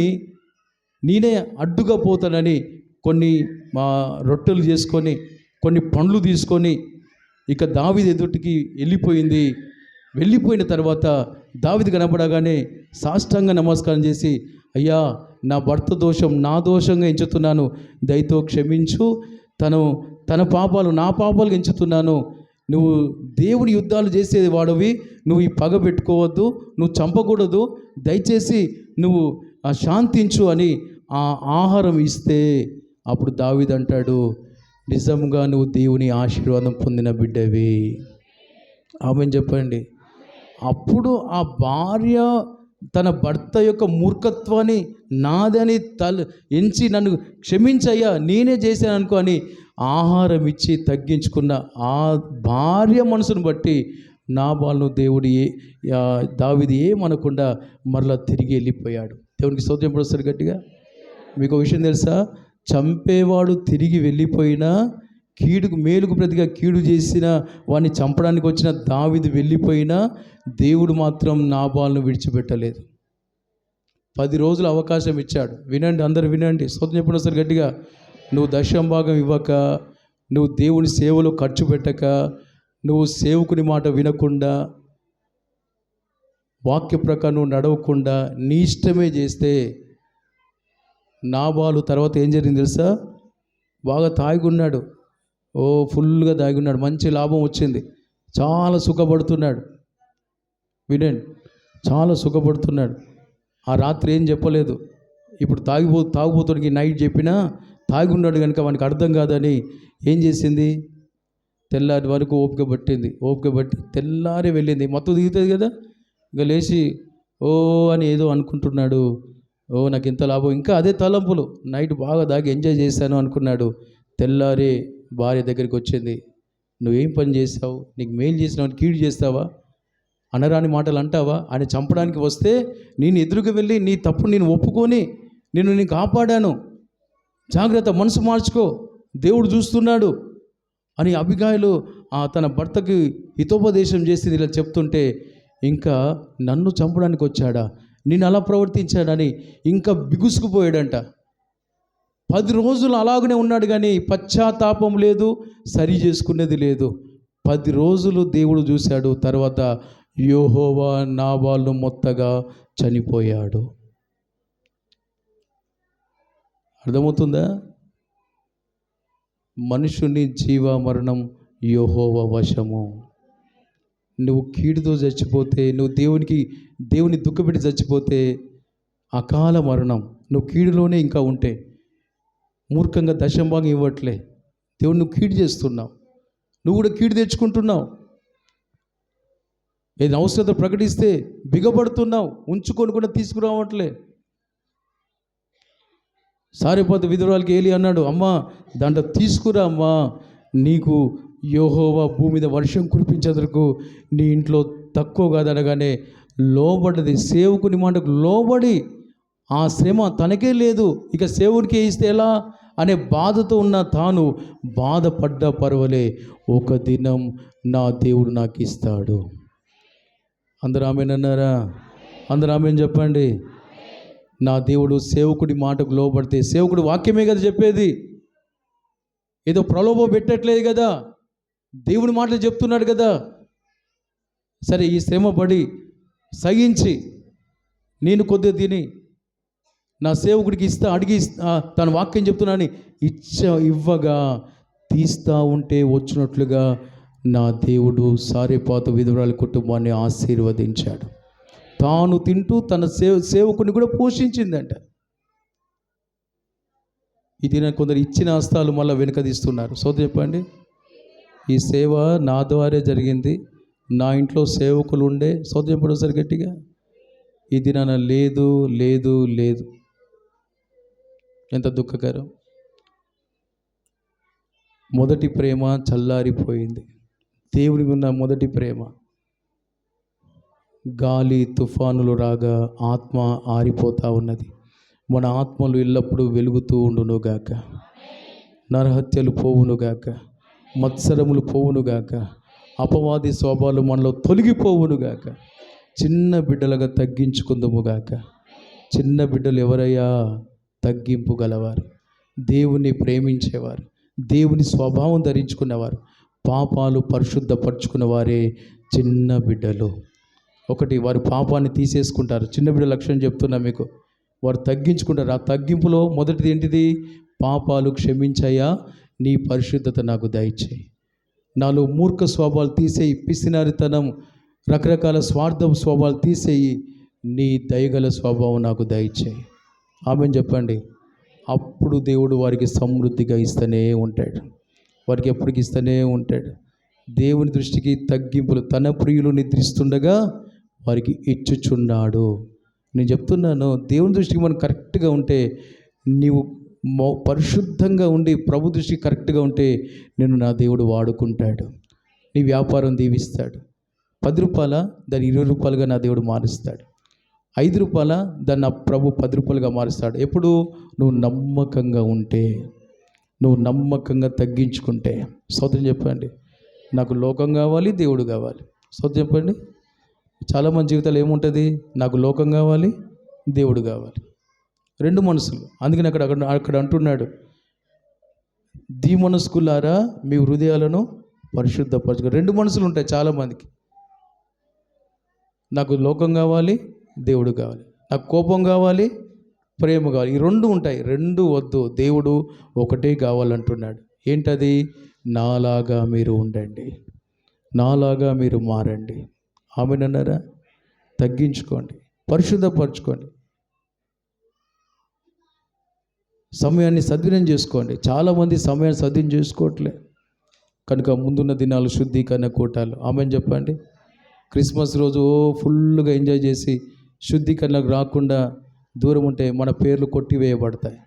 నేనే అడ్డుగా పోతానని కొన్ని రొట్టెలు చేసుకొని, కొన్ని పండ్లు తీసుకొని ఇక దావీదు ఎదుటికి వెళ్ళిపోయిన తర్వాత దావీదు కనబడగానే సాష్టాంగ నమస్కారం చేసి, అయ్యా నా భర్త దోషం నా దోషంగా ఎంచుతున్నాను, దయతో క్షమించు, తన పాపాలు నా పాపాలు ఎంచుతున్నాను, నువ్వు దేవుడి యుద్ధాలు చేసేది వాడవి, నువ్వు ఈ పగ పెట్టుకోవద్దు, నువ్వు చంపకూడదు, దయచేసి నువ్వు శాంతించు అని ఆ ఆహారం ఇస్తే అప్పుడు దావీదు అంటాడు, నిజంగా నువ్వు దేవుని ఆశీర్వాదం పొందిన బిడ్డవి. ఆమెను చెప్పండి. అప్పుడు ఆ భార్య తన భర్త యొక్క మూర్ఖత్వాన్ని నాదని ఎంచి, నన్ను క్షమించయ్యా, నేనే చేశాను అనుకో అని ఆహారం ఇచ్చి తగ్గించుకున్న ఆ భార్య మనసును బట్టి నాబాలును దావీదు ఏమనకుండా మరలా తిరిగి వెళ్ళిపోయాడు. దేవునికి స్తోత్రం. పడొస్తారు గట్టిగా. మీకు విషయం తెలుసా, చంపేవాడు తిరిగి వెళ్ళిపోయినా, మేలుకు ప్రతిగా కీడు చేసిన వాడిని చంపడానికి వచ్చిన దావీదు వెళ్ళిపోయినా, దేవుడు మాత్రం నాబాలును విడిచిపెట్టలేదు. 10 రోజులు అవకాశం ఇచ్చాడు. వినండి, అందరూ వినండి, స్తోత్రం చెప్పండి ఒకసారి గట్టిగా. నువ్వు దశంభాగం ఇవ్వక, నువ్వు దేవుని సేవలో ఖర్చు పెట్టక, నువ్వు సేవకుని మాట వినకుండా, వాక్య ప్రకారం నువ్వు నడవకుండా నీ ఇష్టమే చేస్తే, నాబాలు తర్వాత ఏం జరిగింది తెలుసా, బాగా తాగున్నాడు, ఓ ఫుల్గా తాగున్నాడు, మంచి లాభం వచ్చింది, చాలా సుఖపడుతున్నాడు. వినండి, చాలా సుఖపడుతున్నాడు. ఆ రాత్రి ఏం చెప్పలేదు. ఇప్పుడు తాగుబోతుడికి నైట్ చెప్పినా తాగి ఉన్నాడు కనుక వానికి అర్థం కాదని ఏం చేసింది, తెల్లారి వరకు ఓపిక బట్టి తెల్లారి వెళ్ళింది. మొత్తం దిగుతుంది కదా, ఇంకా లేచి ఓ అని ఏదో అనుకుంటున్నాడు. ఓ నాకు ఇంత లాభం, ఇంకా అదే తలంపులు. నైట్ బాగా దాగి ఎంజాయ్ చేశాను అనుకున్నాడు. తెల్లారి భార్య దగ్గరికి వచ్చింది. నువ్వేం పని చేస్తావు, నీకు మేలు చేసినావు, కీడు చేస్తావా, అనరాని మాటలు అంటావా అని చంపడానికి వస్తే నేను ఎదురుగా వెళ్ళి నీ తప్పు నేను ఒప్పుకొని నేను కాపాడాను, జాగ్రత్త, మనసు మార్చుకో, దేవుడు చూస్తున్నాడు అని అబిగాయిలు తన భర్తకి హితోపదేశం చేసింది. ఇలా చెప్తుంటే ఇంకా నన్ను చంపడానికి వచ్చాడా, నేను అలా ప్రవర్తించాడని ఇంకా బిగుసుకుపోయాడంట. 10 రోజులు అలాగనే ఉన్నాడు కానీ పశ్చాత్తాపం లేదు, సరి చేసుకునేది లేదు. 10 రోజులు దేవుడు చూశాడు. తర్వాత యెహోవా నాబాలును మొత్తగా చనిపోయాడు. అర్థమవుతుందా? మనుషుని జీవ మరణం యెహోవా వశము. నువ్వు కీడుతో చచ్చిపోతే, నువ్వు దేవుని దుఃఖపెట్టి చచ్చిపోతే అకాల మరణం. నువ్వు కీడులోనే ఇంకా ఉంటే, మూర్ఖంగా దశంభాగం ఇవ్వట్లే, దేవుడు నువ్వు కీడు చేస్తున్నావు, నువ్వు కూడా కీడు తెచ్చుకుంటున్నావు. ఏది అవసరత ప్రకటిస్తే బిగబడుతున్నావు, ఉంచుకొని కూడా తీసుకురావట్లే. సారెపోత విధురాలకి ఏలి అన్నాడు, అమ్మా దాంట్లో తీసుకురా అమ్మా, నీకు యెహోవా భూమి మీద వర్షం కురిపించేందుకు నీ ఇంట్లో తక్కువ కాదనగానే లోబడ్డది. సేవకుని మాటకు లోబడి ఆ శ్రమ తనకే లేదు, ఇక సేవునికే ఇస్తే ఎలా అనే బాధతో ఉన్న తాను బాధపడ్డ పర్వాలే, ఒక దినం నా దేవుడు నాకు ఇస్తాడు. అందరూ ఆమేన్ అన్నారా? అందరూ ఆమేన్ చెప్పండి. నా దేవుడు సేవకుడి మాటకు లోబడితే, సేవకుడు వాక్యమే కదా చెప్పేది, ఏదో ప్రలోభం పెట్టట్లేదు కదా, దేవుని మాటలు చెప్తున్నాడు కదా. సరే, ఈ శ్రమ పడి సహించి నేను కొద్దిగా తిని నా సేవకుడికి అడిగి తన వాక్యం చెప్తున్నాను ఇవ్వగా తీస్తూ ఉంటే వచ్చినట్లుగా నా దేవుడు సారెపాతు విధవరాలి కుటుంబాన్ని ఆశీర్వదించాడు. తాను తింటూ తన సేవకుని కూడా పోషించిందంట. ఇది కొందరు ఇచ్చిన హస్తాలు మళ్ళీ వెనుకదీస్తున్నారు. చెప్పండి, ఈ సేవ నా ద్వారా జరిగింది, నా ఇంట్లో సేవకులు ఉండే. చెప్పండి ఒకసారి గట్టిగా, ఇది నాన్న లేదు లేదు లేదు. ఎంత దుఃఖకరం. మొదటి ప్రేమ చల్లారిపోయింది. దేవుని ఉన్న మొదటి ప్రేమ, గాలి తుఫానులు రాగా ఆత్మ ఆరిపోతూ ఉన్నది. మన ఆత్మలు ఎల్లప్పుడూ వెలుగుతూ ఉండునుగాక, నరహత్యలు పోవునుగాక, మత్సరములు పోవునుగాక, అపవాది స్వభావాలు మనలో తొలగిపోవునుగాక, చిన్న బిడ్డలుగా తగ్గించుకుందుముగాక. చిన్న బిడ్డలు ఎవరయ్యా? తగ్గింపు గలవారు, దేవుని ప్రేమించేవారు, దేవుని స్వభావం ధరించుకున్నవారు, పాపాలు పరిశుద్ధపరచుకున్న వారే చిన్న బిడ్డలు. ఒకటి, వారు పాపాన్ని తీసేసుకుంటారు. చిన్న బిడ్డల లక్షణం చెప్తున్నా మీకు, వారు తగ్గించుకుంటారు. ఆ తగ్గింపులో మొదటిది ఏంటిది? పాపాలు క్షమించయ్యా, నీ పరిశుద్ధత నాకు దయచేయి. నాలో మూర్ఖ స్వభావాలు తీసేయి, పిసినారితనం, రకరకాల స్వార్థ స్వభావాలు తీసేయి, నీ దయగల స్వభావం నాకు దయచేయి. ఆమెను చెప్పండి. అప్పుడు దేవుడు వారికి సమృద్ధిగా ఇస్తూనే ఉంటాడు, వారికి ఎప్పటికి ఇస్తూనే ఉంటాడు. దేవుని దృష్టికి తగ్గింపులు, తన ప్రియులు నిద్రిస్తుండగా వారికి ఇచ్చుచున్నాడు. నేను చెప్తున్నాను, దేవుని దృష్టికి మనం కరెక్ట్గా ఉంటే, నీవు పరిశుద్ధంగా ఉండి ప్రభు దృష్టికి కరెక్ట్గా ఉంటే నేను నా దేవుడు వాడుకుంటాడు. నీ వ్యాపారం దీవిస్తాడు. 10 రూపాయల దాన్ని 20 రూపాయలుగా నా దేవుడు మారుస్తాడు. 5 రూపాయల దాన్ని నా ప్రభు 10 రూపాయలుగా మారుస్తాడు. ఎప్పుడు? నువ్వు నమ్మకంగా ఉంటే, నువ్వు నమ్మకంగా తగ్గించుకుంటే. స్తోత్రం చెప్పండి. నాకు లోకం కావాలి, దేవుడు కావాలి. స్తోత్రం చెప్పండి. చాలామంది జీవితాలు ఏముంటుంది? నాకు లోకం కావాలి, దేవుడు కావాలి, 2 మనసులు. అందుకని అక్కడ అంటున్నాడు, మనస్కులారా మీ హృదయాలను పరిశుద్ధపరచుకో. 2 మనసులు ఉంటాయి చాలామందికి. నాకు లోకం కావాలి, దేవుడు కావాలి, నాకు కోపం కావాలి, ప్రేమ కావాలి. ఈ రెండు ఉంటాయి. రెండు వద్దు, దేవుడు ఒకటే కావాలంటున్నాడు. ఏంటది? నాలాగా మీరు ఉండండి, నాలాగా మీరు మారండి. ఆమెనన్నారా? తగ్గించుకోండి, పరిశుద్ధపరచుకోండి, సమయాన్ని సద్వినియోగం చేసుకోండి. చాలామంది సమయాన్ని సద్వినియోగం చేసుకోవట్లే. కనుక ముందున్న దినాలు శుద్ధీకరణ కూటాలు. ఆమెను చెప్పండి. క్రిస్మస్ రోజు ఫుల్గా ఎంజాయ్ చేసి శుద్ధీకరణకు రాకుండా దూరం ఉంటే మన పేర్లు కొట్టివేయబడతాయి.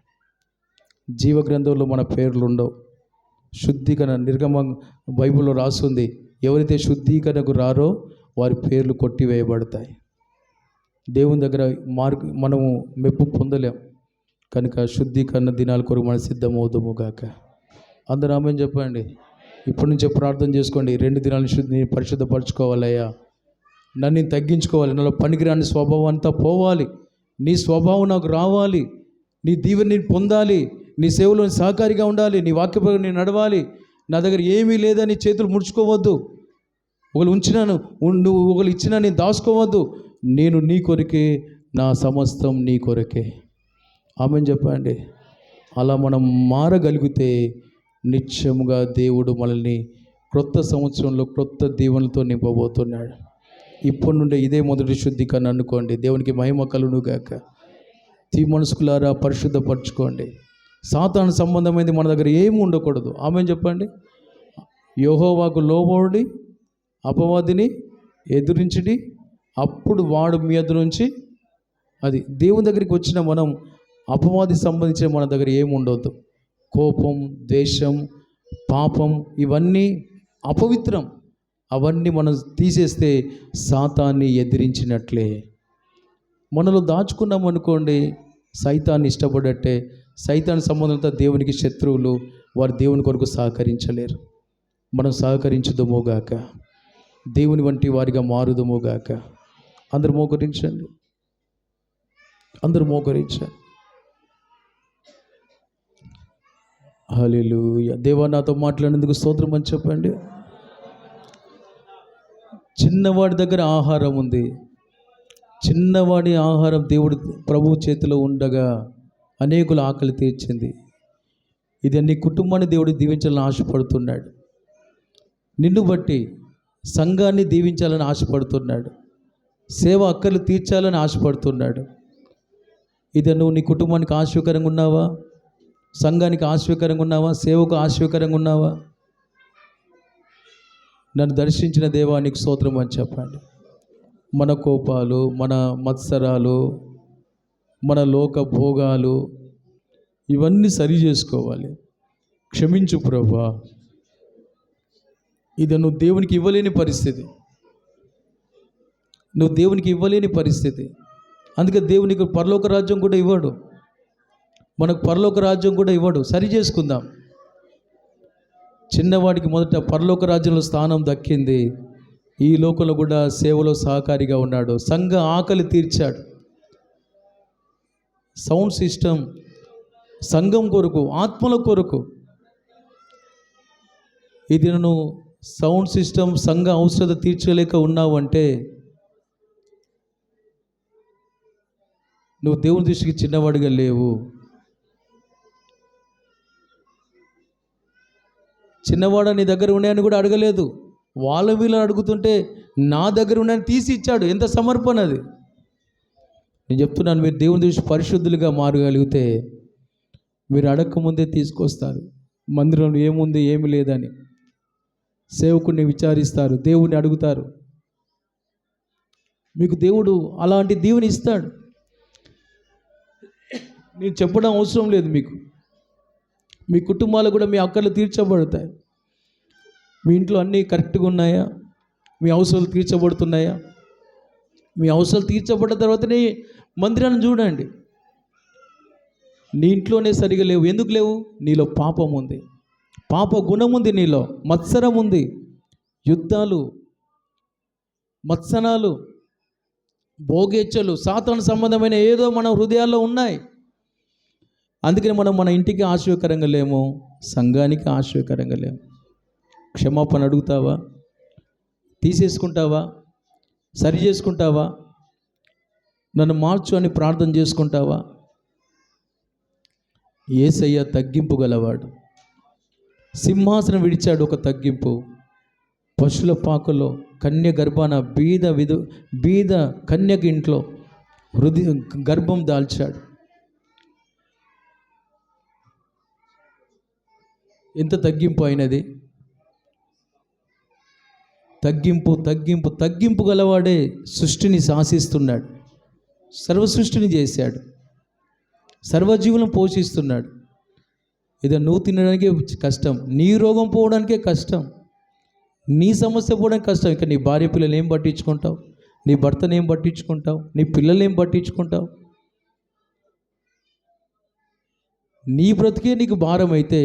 జీవగ్రంథంలో మన పేర్లు ఉండవు. శుద్ధీకరణ బైబిల్లో రాస్తుంది, ఎవరైతే శుద్ధీకరణకు రారో వారి పేర్లు కొట్టివేయబడతాయి. దేవుని దగ్గర మనము మెప్పు పొందలేం. కనుక శుద్ధీకరణ దినాల కొరకు మనం సిద్ధమవుదాము గాక. అందరూ ఆమేన్ చెప్పండి. ఇప్పటి నుంచే ప్రార్థన చేసుకోండి. 2 దినాలను పరిశుద్ధపరచుకోవాలయ్యా, నన్ను తగ్గించుకోవాలి, నాలో పనికిరాని స్వభావం అంతా పోవాలి, నీ స్వభావం నాకు రావాలి, నీ దీవెని పొందాలి, నీ సేవలో సహకారిగా ఉండాలి, నీ వాక్యపరంగా నేను నడవాలి. నా దగ్గర ఏమీ లేదని చేతులు ముడుచుకోవద్దు. ఒకళ్ళు ఉంచినాను, నువ్వు ఒకళ్ళు ఇచ్చినా నేను దాచుకోవద్దు. నేను నీ కొరకే, నా సమస్తం నీ కొరకే. ఆమేన్ చెప్పండి. అలా మనం మారగలిగితే నిత్యముగా దేవుడు మనల్ని క్రొత్త సంవత్సరంలో క్రొత్త దీవెనలతో నింపబోతున్నాడు. ఇప్పటి నుండే ఇదే మొదటి శుద్ధీకరణ అనుకోండి. దేవునికి మహిమ కలుగును గాక. మనసుకులారా పరిశుద్ధపరచుకోండి. సాతాను సంబంధమైనది మన దగ్గర ఏమి ఉండకూడదు. ఆమేన్ చెప్పండి. యెహోవాకు లోబడి అపవాదిని ఎదురించడి, అప్పుడు వాడు మీ ఎదురు నుంచి, అది దేవుని దగ్గరికి వచ్చిన మనం అపవాది సంబంధించిన మన దగ్గర ఏమి ఉండవద్దు. కోపం, ద్వేషం, పాపం ఇవన్నీ అపవిత్రం. అవన్నీ మనం తీసేస్తే సాతాన్ని ఎదిరించినట్లే. మనలో దాచుకున్నాం అనుకోండి, సైతాన్ని ఇష్టపడట్టే. సైతాన్ సంబంధంతో దేవునికి శత్రువులు, వారు దేవుని కొరకు సహకరించలేరు. మనం సహకరించుదుమోగాక, దేవుని వంటి వారిగా మారుదుమోగాక. అందరూ మోకరించండి, అందరూ మోకరించండి. హల్లెలూయా. దేవా, నాతో మాట్లాడినందుకు స్తోత్రం అని చెప్పండి. చిన్నవాడి దగ్గర ఆహారం ఉంది. చిన్నవాడి ఆహారం దేవుడు ప్రభువు చేతిలో ఉండగా అనేకుల ఆకలి తీర్చింది. ఇది నీ కుటుంబాన్ని దేవుడు దీవించాలని ఆశపడుతున్నాడు. నిన్ను బట్టి సంఘాన్ని దీవించాలని ఆశపడుతున్నాడు. సేవ అక్కర్లు తీర్చాలని ఆశపడుతున్నాడు. ఇది నువ్వు నీ కుటుంబానికి ఆశీర్వకరంగా ఉన్నావా? సంఘానికి ఆశీర్వకరంగా ఉన్నావా? సేవకు ఆశీర్వకరంగా ఉన్నావా? నన్ను దర్శించిన దేవానికి స్తోత్రం అని చెప్పండి. మన కోపాలు, మన మత్సరాలు, మన లోక భోగాలు ఇవన్నీ సరి చేసుకోవాలి. క్షమించు ప్రభువా. ఇది నువ్వు దేవునికి ఇవ్వలేని పరిస్థితి, నువ్వు దేవునికి ఇవ్వలేని పరిస్థితి. అందుకే దేవునికి పరలోక రాజ్యం కూడా ఇవ్వడు, మనకు పరలోక రాజ్యం కూడా ఇవ్వడు. సరి చేసుకుందాం. చిన్నవాడికి మొదట పరలోక రాజ్యంలో స్థానం దక్కింది. ఈ లోకంలో కూడా సేవలో సహకారిగా ఉన్నాడు. సంఘ ఆకలి తీర్చాడు. సౌండ్ సిస్టమ్ సంఘం కొరకు, ఆత్మల కొరకు. ఇది నువ్వు సౌండ్ సిస్టమ్ సంఘ అవసరత తీర్చలేక ఉన్నావు అంటే నువ్వు దేవుని దృష్టికి చిన్నవాడిగా లేవు. చిన్నవాడ నీ దగ్గర ఉన్నాయని కూడా అడగలేదు. వాళ్ళ వీళ్ళని అడుగుతుంటే నా దగ్గర ఉన్నాయని తీసి ఇచ్చాడు. ఎంత సమర్పణ అది. నేను చెప్తున్నాను, మీరు దేవుని దృష్టి పరిశుద్ధులుగా మారగలిగితే మీరు అడగకముందే తీసుకొస్తారు. మందిరంలో ఏముంది ఏమి లేదని సేవకుడిని విచారిస్తారు, దేవుడిని అడుగుతారు. మీకు దేవుడు అలాంటి దీవెని ఇస్తాడు. నేను చెప్పడం అవసరం లేదు. మీ కుటుంబాలు కూడా మీ అక్కర్లు తీర్చబడతాయి. మీ ఇంట్లో అన్నీ కరెక్ట్గా ఉన్నాయా? మీ అవసరాలు తీర్చబడుతున్నాయా? మీ అవసరాలు తీర్చబడ్డ తర్వాతనే మందిరాన్ని చూడండి. నీ ఇంట్లోనే సరిగా లేవు. ఎందుకు లేవు? నీలో పాపం ఉంది, పాప గుణం ఉంది, నీలో మత్సరం ఉంది, యుద్ధాలు, మత్సనాలు, భోగేచ్ఛలు, సాతాను సంబంధమైన ఏదో మన హృదయాల్లో ఉన్నాయి. అందుకని మనం మన ఇంటికి ఆశీర్వకరంగా లేము, సంఘానికి ఆశీర్వకరంగా లేము. క్షమాపణ అడుగుతావా? తీసేసుకుంటావా? సరి చేసుకుంటావా? నన్ను మార్చు అని ప్రార్థన చేసుకుంటావా? యేసయ్య తగ్గింపు గలవాడు. సింహాసనం విడిచాడు ఒక తగ్గింపు. పశుల పాకలో కన్య గర్భాన బీద కన్యకి ఇంట్లో గర్భం దాల్చాడు. ఎంత తగ్గింపు అయినది. తగ్గింపు గలవాడే సృష్టిని శాసిస్తున్నాడు. సర్వ సృష్టిని చేశాడు. సర్వజీవులను పోషిస్తున్నాడు. ఇదో నువ్వు తినడానికే కష్టం, నీ రోగం పోవడానికే కష్టం, నీ సమస్య పోవడానికి కష్టం. ఇక నీ భార్య పిల్లలు ఏం పట్టించుకుంటావు? నీ భర్తను ఏం పట్టించుకుంటావు? నీ పిల్లలు ఏం పట్టించుకుంటావు? నీ బ్రతికే నీకు భారం అయితే,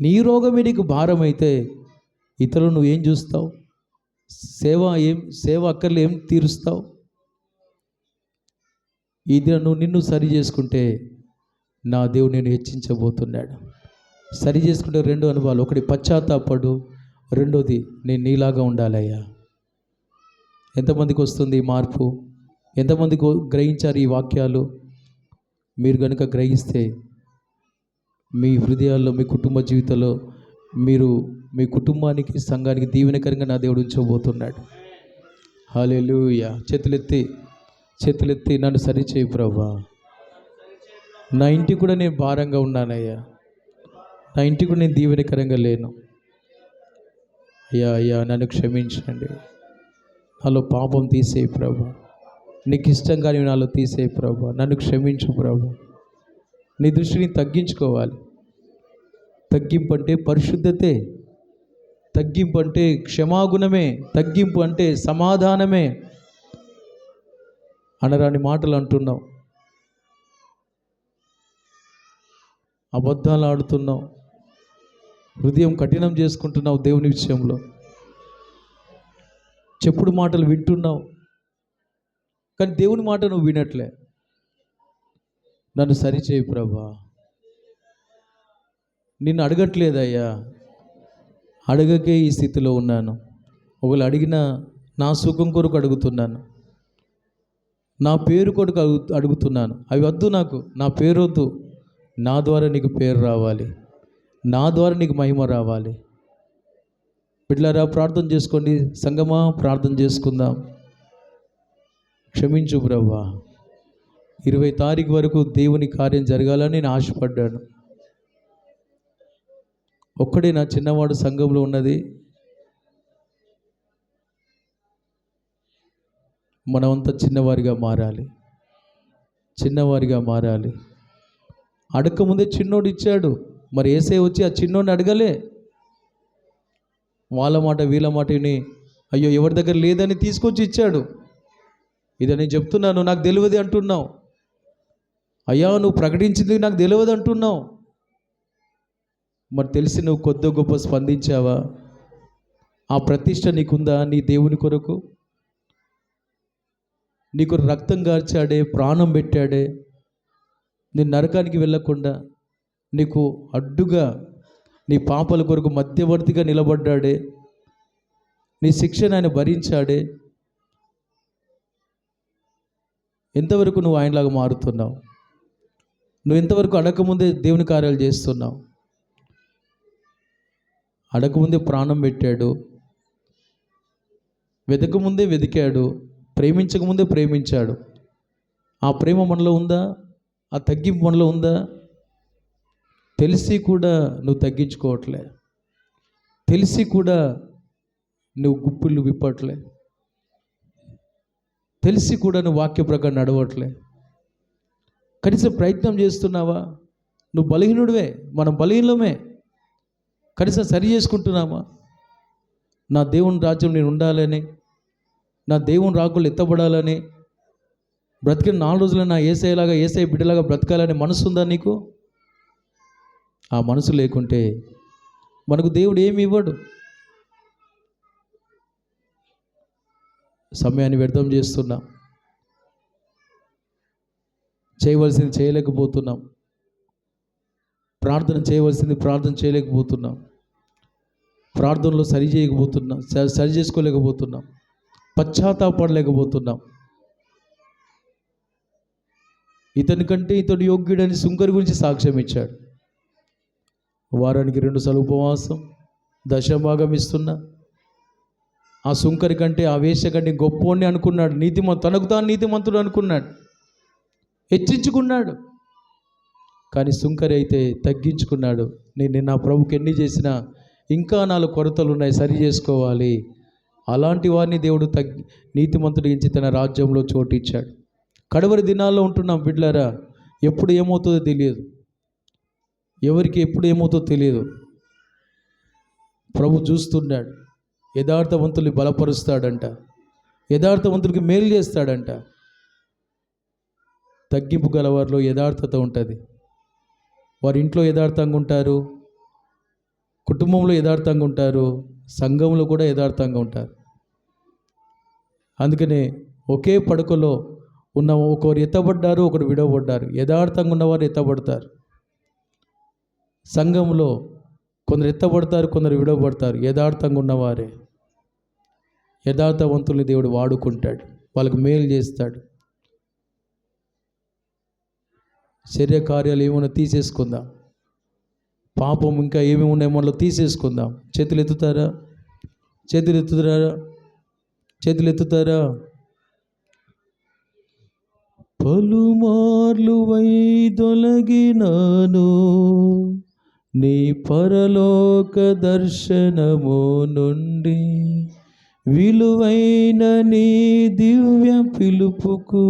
నీ రోగమే నీకు భారం అయితే, ఇతరులు నువ్వు ఏం చూస్తావు? సేవ అక్కర్లు ఏం తీరుస్తావు? ఇది నువ్వు నిన్ను సరి చేసుకుంటే నా దేవుడు నేను హెచ్చించబోతున్నాడు. సరి చేసుకుంటే రెండు అనుభవాలు. ఒకటి పశ్చాత్తాపడు, రెండోది నేను నీలాగా ఉండాలయ్యా. ఎంతమందికి వస్తుంది ఈ మార్పు? ఎంతమందికి గ్రహించారు ఈ వాక్యాలు? మీరు కనుక గ్రహిస్తే మీ హృదయాల్లో, మీ కుటుంబ జీవితంలో మీరు మీ కుటుంబానికి, సంఘానికి దీవెనకరంగా నా దేవుడు ఉంచబోతున్నాడు. హల్లెలూయా. చేతులెత్తి నన్ను సరిచేయి ప్రభువా. నా ఇంటికి కూడా నేను భారంగా ఉన్నానయ్యా. నా ఇంటికి కూడా నేను దీవెనకరంగా లేను అయ్యా. నన్ను క్షమించండి. నాలో పాపం తీసేయి ప్రభు. నీకు ఇష్టం కానీ నాలో తీసేయి ప్రభు. నన్ను క్షమించు ప్రభు. నీ దృష్టిని తగ్గించుకోవాలి. తగ్గింపు అంటే పరిశుద్ధతే. తగ్గింపు అంటే క్షమాగుణమే. తగ్గింపు అంటే సమాధానమే. అనరాని మాటలు అంటున్నావు, అబద్ధాలు ఆడుతున్నావు, హృదయం కఠినం చేసుకుంటున్నావు. దేవుని విషయంలో చెప్పుడు మాటలు వింటున్నావు, కానీ దేవుని మాట నువ్వు వినట్లే. నన్ను సరిచేయి ప్రభా. నిన్ను అడగట్లేదయ్యా, అడగకే ఈ స్థితిలో ఉన్నాను. ఒకళ్ళు అడిగినా నా సుఖం కొరకు అడుగుతున్నాను, నా పేరు కొరకు అడుగుతున్నాను. అవి వద్దు నాకు, నా పేరు వద్దు. నా ద్వారా నీకు పేరు రావాలి, నా ద్వారా నీకు మహిమ రావాలి. బిడ్డలారా ప్రార్థన చేసుకోండి. సంగమా ప్రార్థన చేసుకుందాం. క్షమించు బ్రవ్వా. 20 తారీఖు వరకు దేవుని కార్యం జరగాలని నేను ఆశపడ్డాను. ఒక్కడే నా చిన్నవాడు సంఘంలో ఉన్నది. మనమంతా చిన్నవారిగా మారాలి. అడగకముందే చిన్నోడు ఇచ్చాడు. మరి యేసయ్య వచ్చి ఆ చిన్నోడిని అడగలే. వాళ్ళ మాట వీళ్ళ మాట విని అయ్యో ఎవరి దగ్గర లేదని తీసుకొచ్చి ఇచ్చాడు. ఇదని చెప్తున్నాను, నాకు తెలియదు అంటున్నావు. అయ్యా నువ్వు ప్రకటించింది నాకు తెలియదు అంటున్నావు. మరి తెలిసి నువ్వు కొద్ది గొప్ప స్పందించావా? ఆ ప్రతిష్ట నీకుందా? నీ దేవుని కొరకు నీకు రక్తం గార్చాడే, ప్రాణం పెట్టాడే, నేను నరకానికి వెళ్ళకుండా నీకు అడ్డుగా నీ పాపల కొరకు మధ్యవర్తిగా నిలబడ్డాడే, నీ శిక్షను ఆయన భరించాడే. ఎంతవరకు నువ్వు ఆయనలాగా మారుతున్నావు? నువ్వు ఎంతవరకు అడగకముందే దేవుని కార్యాలు చేస్తున్నావు? అడగకముందే ప్రాణం పెట్టాడు, వెతకముందే వెతికాడు, ప్రేమించకముందే ప్రేమించాడు. ఆ ప్రేమ మనలో ఉందా? ఆ తగ్గింపు మనలో ఉందా? తెలిసి కూడా నువ్వు తగ్గించుకోవట్లే, తెలిసి కూడా నువ్వు గుప్పిళ్ళు విప్పట్లే, తెలిసి కూడా నువ్వు వాక్య ప్రకారం నడవట్లే. కనీసం ప్రయత్నం చేస్తున్నావా? నువ్వు బలహీనుడివే, మనం బలహీనమే. కనీసం సరి చేసుకుంటున్నామా? నా దేవుని రాజ్యం నేను ఉండాలని, నా దేవుని రాకులు ఎత్తబడాలని, బ్రతికిన 4 రోజులు నా యేసయ్యలాగా, యేసయ్య బిడ్డలాగా బ్రతకాలని మనసు ఉందా నీకు? ఆ మనసు లేకుంటే మనకు దేవుడు ఏమి ఇవ్వడు. సమయాన్ని వ్యర్థం చేస్తున్నాం, చేయవలసింది చేయలేకపోతున్నాం, ప్రార్థన చేయవలసింది ప్రార్థన చేయలేకపోతున్నాం, ప్రార్థనలో సరి చేసుకోలేకపోతున్నాం, పశ్చాత్తాపడలేకపోతున్నాం. ఇతని కంటే ఇతడు యోగ్యుడని సుంకరి గురించి సాక్ష్యం ఇచ్చాడు. వారానికి 2 సార్లు ఉపవాసం, దశభాగం ఇస్తున్నా. ఆ సుంకరి కంటే, ఆ వేశ్య కంటే గొప్పోడిని అనుకున్నాడు. తనకు తాను నీతిమంతుడు అనుకున్నాడు, హెచ్చించుకున్నాడు. కానీ సుంకరి అయితే తగ్గించుకున్నాడు. నేను నా ప్రభుకి ఎన్ని చేసినా ఇంకా నాలుగు కొరతలు ఉన్నాయి, సరి చేసుకోవాలి. అలాంటి వారిని దేవుడు నీతిమంతుడు ఎంచి తన రాజ్యంలో చోటిచ్చాడు. కడవరి దినాల్లో ఉంటున్నాం బిడ్డలారా. ఎప్పుడు ఏమవుతుందో తెలియదు, ఎవరికి ఎప్పుడు ఏమవుతుందో తెలియదు. ప్రభు చూస్తున్నాడు. యథార్థవంతుల్ని బలపరుస్తాడంట, యథార్థవంతులకి మేలు చేస్తాడంట. తగ్గింపు గలవారిలో యథార్థత ఉంటుంది. వారి ఇంట్లో యథార్థంగా ఉంటారు, కుటుంబంలో యథార్థంగా ఉంటారు, సంఘంలో కూడా యథార్థంగా ఉంటారు. అందుకనే ఒకే పడకలో ఉన్న ఒకరు ఎత్తబడ్డారు, ఒకరు విడవబడ్డారు. యథార్థంగా ఉన్నవారు ఎత్తబడతారు. సంఘంలో కొందరు ఎత్తబడతారు, కొందరు విడవబడతారు. యథార్థంగా ఉన్నవారే. యథార్థవంతుల్ని దేవుడు వాడుకుంటాడు, వాళ్ళకు మేలు చేస్తాడు. శరీర కార్యాలు ఏమైనా తీసేసుకుందాం, పాపం ఇంకా ఏమేమి ఉన్నాయో మనలో తీసేసుకుందాం. చేతులు ఎత్తుతారా? చేతులు ఎత్తుతారా? చేతులు ఎత్తుతారా? పలుమార్లు వైదొలగినాను నీ పరలోక దర్శనము నుండి, విలువైన నీ దివ్య పిలుపుకు